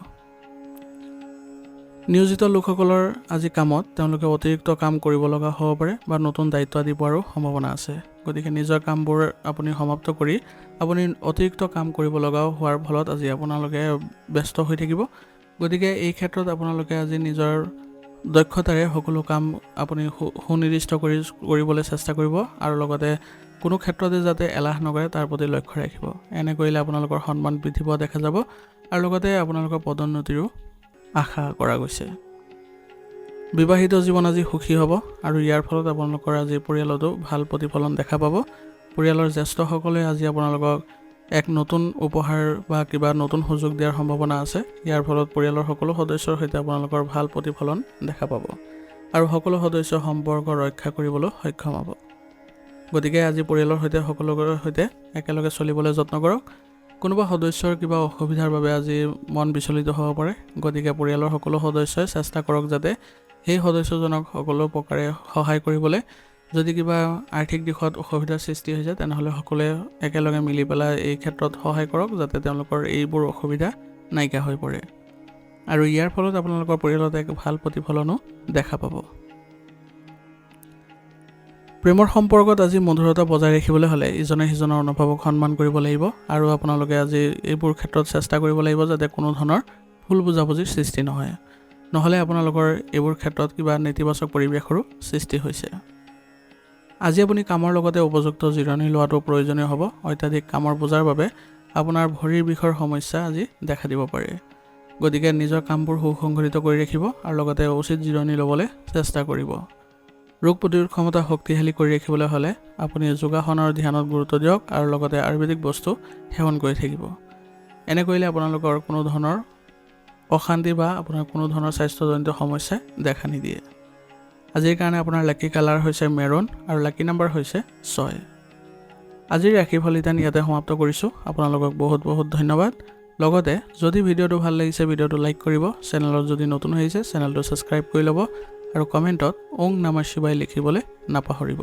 নিয়োজিত লোকসকলৰ আজি কামত তেওঁলোকে অতিৰিক্ত কাম কৰিব লগা হ'ব পাৰে বা নতুন দায়িত্ব আদি পোৱাৰো সম্ভাৱনা আছে। গতিকে নিজৰ কামবোৰ আপুনি সমাপ্ত কৰি আপুনি অতিৰিক্ত কাম কৰিব লগাও হোৱাৰ ফলত আজি আপোনালোকে ব্যস্ত হৈ থাকিব। গতিকে এই ক্ষেত্ৰত আপোনালোকে আজি নিজৰ দক্ষতাৰে সকলো কাম আপুনি সুনিৰ্দিষ্ট কৰিবলৈ চেষ্টা কৰিব আৰু লগতে কোনো ক্ষেত্ৰতে যাতে এলাহ নকৰে তাৰ প্ৰতি লক্ষ্য ৰাখিব। এনে কৰিলে আপোনালোকৰ সন্মান বৃদ্ধি পোৱা দেখা যাব আৰু লগতে আপোনালোকৰ পদোন্নতিৰো আশা কৰা গৈছে। বিবাহিত জীৱন আজি সুখী হ'ব আৰু ইয়াৰ ফলত আপোনালোকৰ আজি পৰিয়ালতো ভাল প্ৰতিফলন দেখা পাব। পৰিয়ালৰ জ্যেষ্ঠসকলে আজি আপোনালোকক এক নতুন উপহাৰ বা কিবা নতুন সুযোগ দিয়াৰ সম্ভাৱনা আছে। ইয়াৰ ফলত পৰিয়ালৰ সকলো সদস্যৰ সৈতে আপোনালোকৰ ভাল প্ৰতিফলন দেখা পাব আৰু সকলো সদস্যৰ সম্পৰ্ক ৰক্ষা কৰিবলৈ সক্ষম হ'ব। গতিকে আজি পৰিয়ালৰ সৈতে সকলোৰে সৈতে একেলগে চলিবলৈ যত্ন কৰক। কোনোবা সদস্যৰ কিবা অসুবিধাৰ বাবে আজি মন বিচলিত হ'ব পাৰে। গতিকে পৰিয়ালৰ সকলো সদস্যই চেষ্টা কৰক যাতে সেই সদস্যজনক সকলো প্ৰকাৰে সহায় কৰিবলৈ। যদি কিবা আৰ্থিক দিশত অসুবিধাৰ সৃষ্টি হৈছে তেনেহ'লে সকলোৱে একেলগে মিলি পেলাই এই ক্ষেত্ৰত সহায় কৰক যাতে তেওঁলোকৰ এইবোৰ অসুবিধা নাইকিয়া হৈ পৰে আৰু ইয়াৰ ফলত আপোনালোকৰ পৰিয়ালত এক ভাল প্ৰতিফলনো দেখা পাব। প্ৰেমৰ সম্পৰ্কত আজি মধুৰতা বজাই ৰাখিবলৈ হ'লে ইজনে সিজনৰ অনুভৱক সন্মান কৰিব লাগিব আৰু আপোনালোকে আজি এইবোৰ ক্ষেত্ৰত চেষ্টা কৰিব লাগিব যাতে কোনো ধৰণৰ ভুল বুজাবুজিৰ সৃষ্টি নহয়, নহ'লে আপোনালোকৰ এইবোৰ ক্ষেত্ৰত কিবা নেতিবাচক পৰিৱেশৰো সৃষ্টি হৈছে। আজি আপুনি কামৰ লগতে উপযুক্ত জিৰণি লোৱাটো প্ৰয়োজনীয় হ'ব। অত্যাধিক কামৰ বোজাৰ বাবে আপোনাৰ ভৰিৰ বিষৰ সমস্যা আজি দেখা দিব পাৰে। গতিকে নিজৰ কামবোৰ সুসংগঠিত কৰি ৰাখিব আৰু লগতে উচিত জিৰণি ল'বলৈ চেষ্টা কৰিব। ৰোগ প্ৰতিৰোধ ক্ষমতা শক্তিশালী কৰি ৰাখিবলৈ হ'লে আপুনি যোগাসন আৰু ধ্যানত গুৰুত্ব দিয়ক আৰু লগতে আয়ুৰ্বেদিক বস্তু সেৱন কৰি থাকিব। এনে কৰিলে আপোনালোকৰ কোনো ধৰণৰ অশান্তি বা আপোনাৰ কোনো ধৰণৰ স্বাস্থ্যজনিত সমস্যাই দেখা নিদিয়ে। আজিৰ কাৰণে আপোনাৰ লাকি কালাৰ হৈছে মেৰুন আৰু লাকি নম্বৰ হৈছে 6। আজিৰ ৰাশিফল ইয়াতে সমাপ্ত কৰিছোঁ। আপোনালোকক বহুত বহুত ধন্যবাদ। লগতে যদি ভিডিঅ'টো ভাল লাগিছে ভিডিঅ'টো লাইক কৰিব, চেনেলত যদি নতুন আহিছে চেনেলটো ছাবস্ক্ৰাইব কৰি ল'ব আৰু কমেণ্টত ওং নমঃ শিৱায় লিখিবলৈ নাপাহৰিব।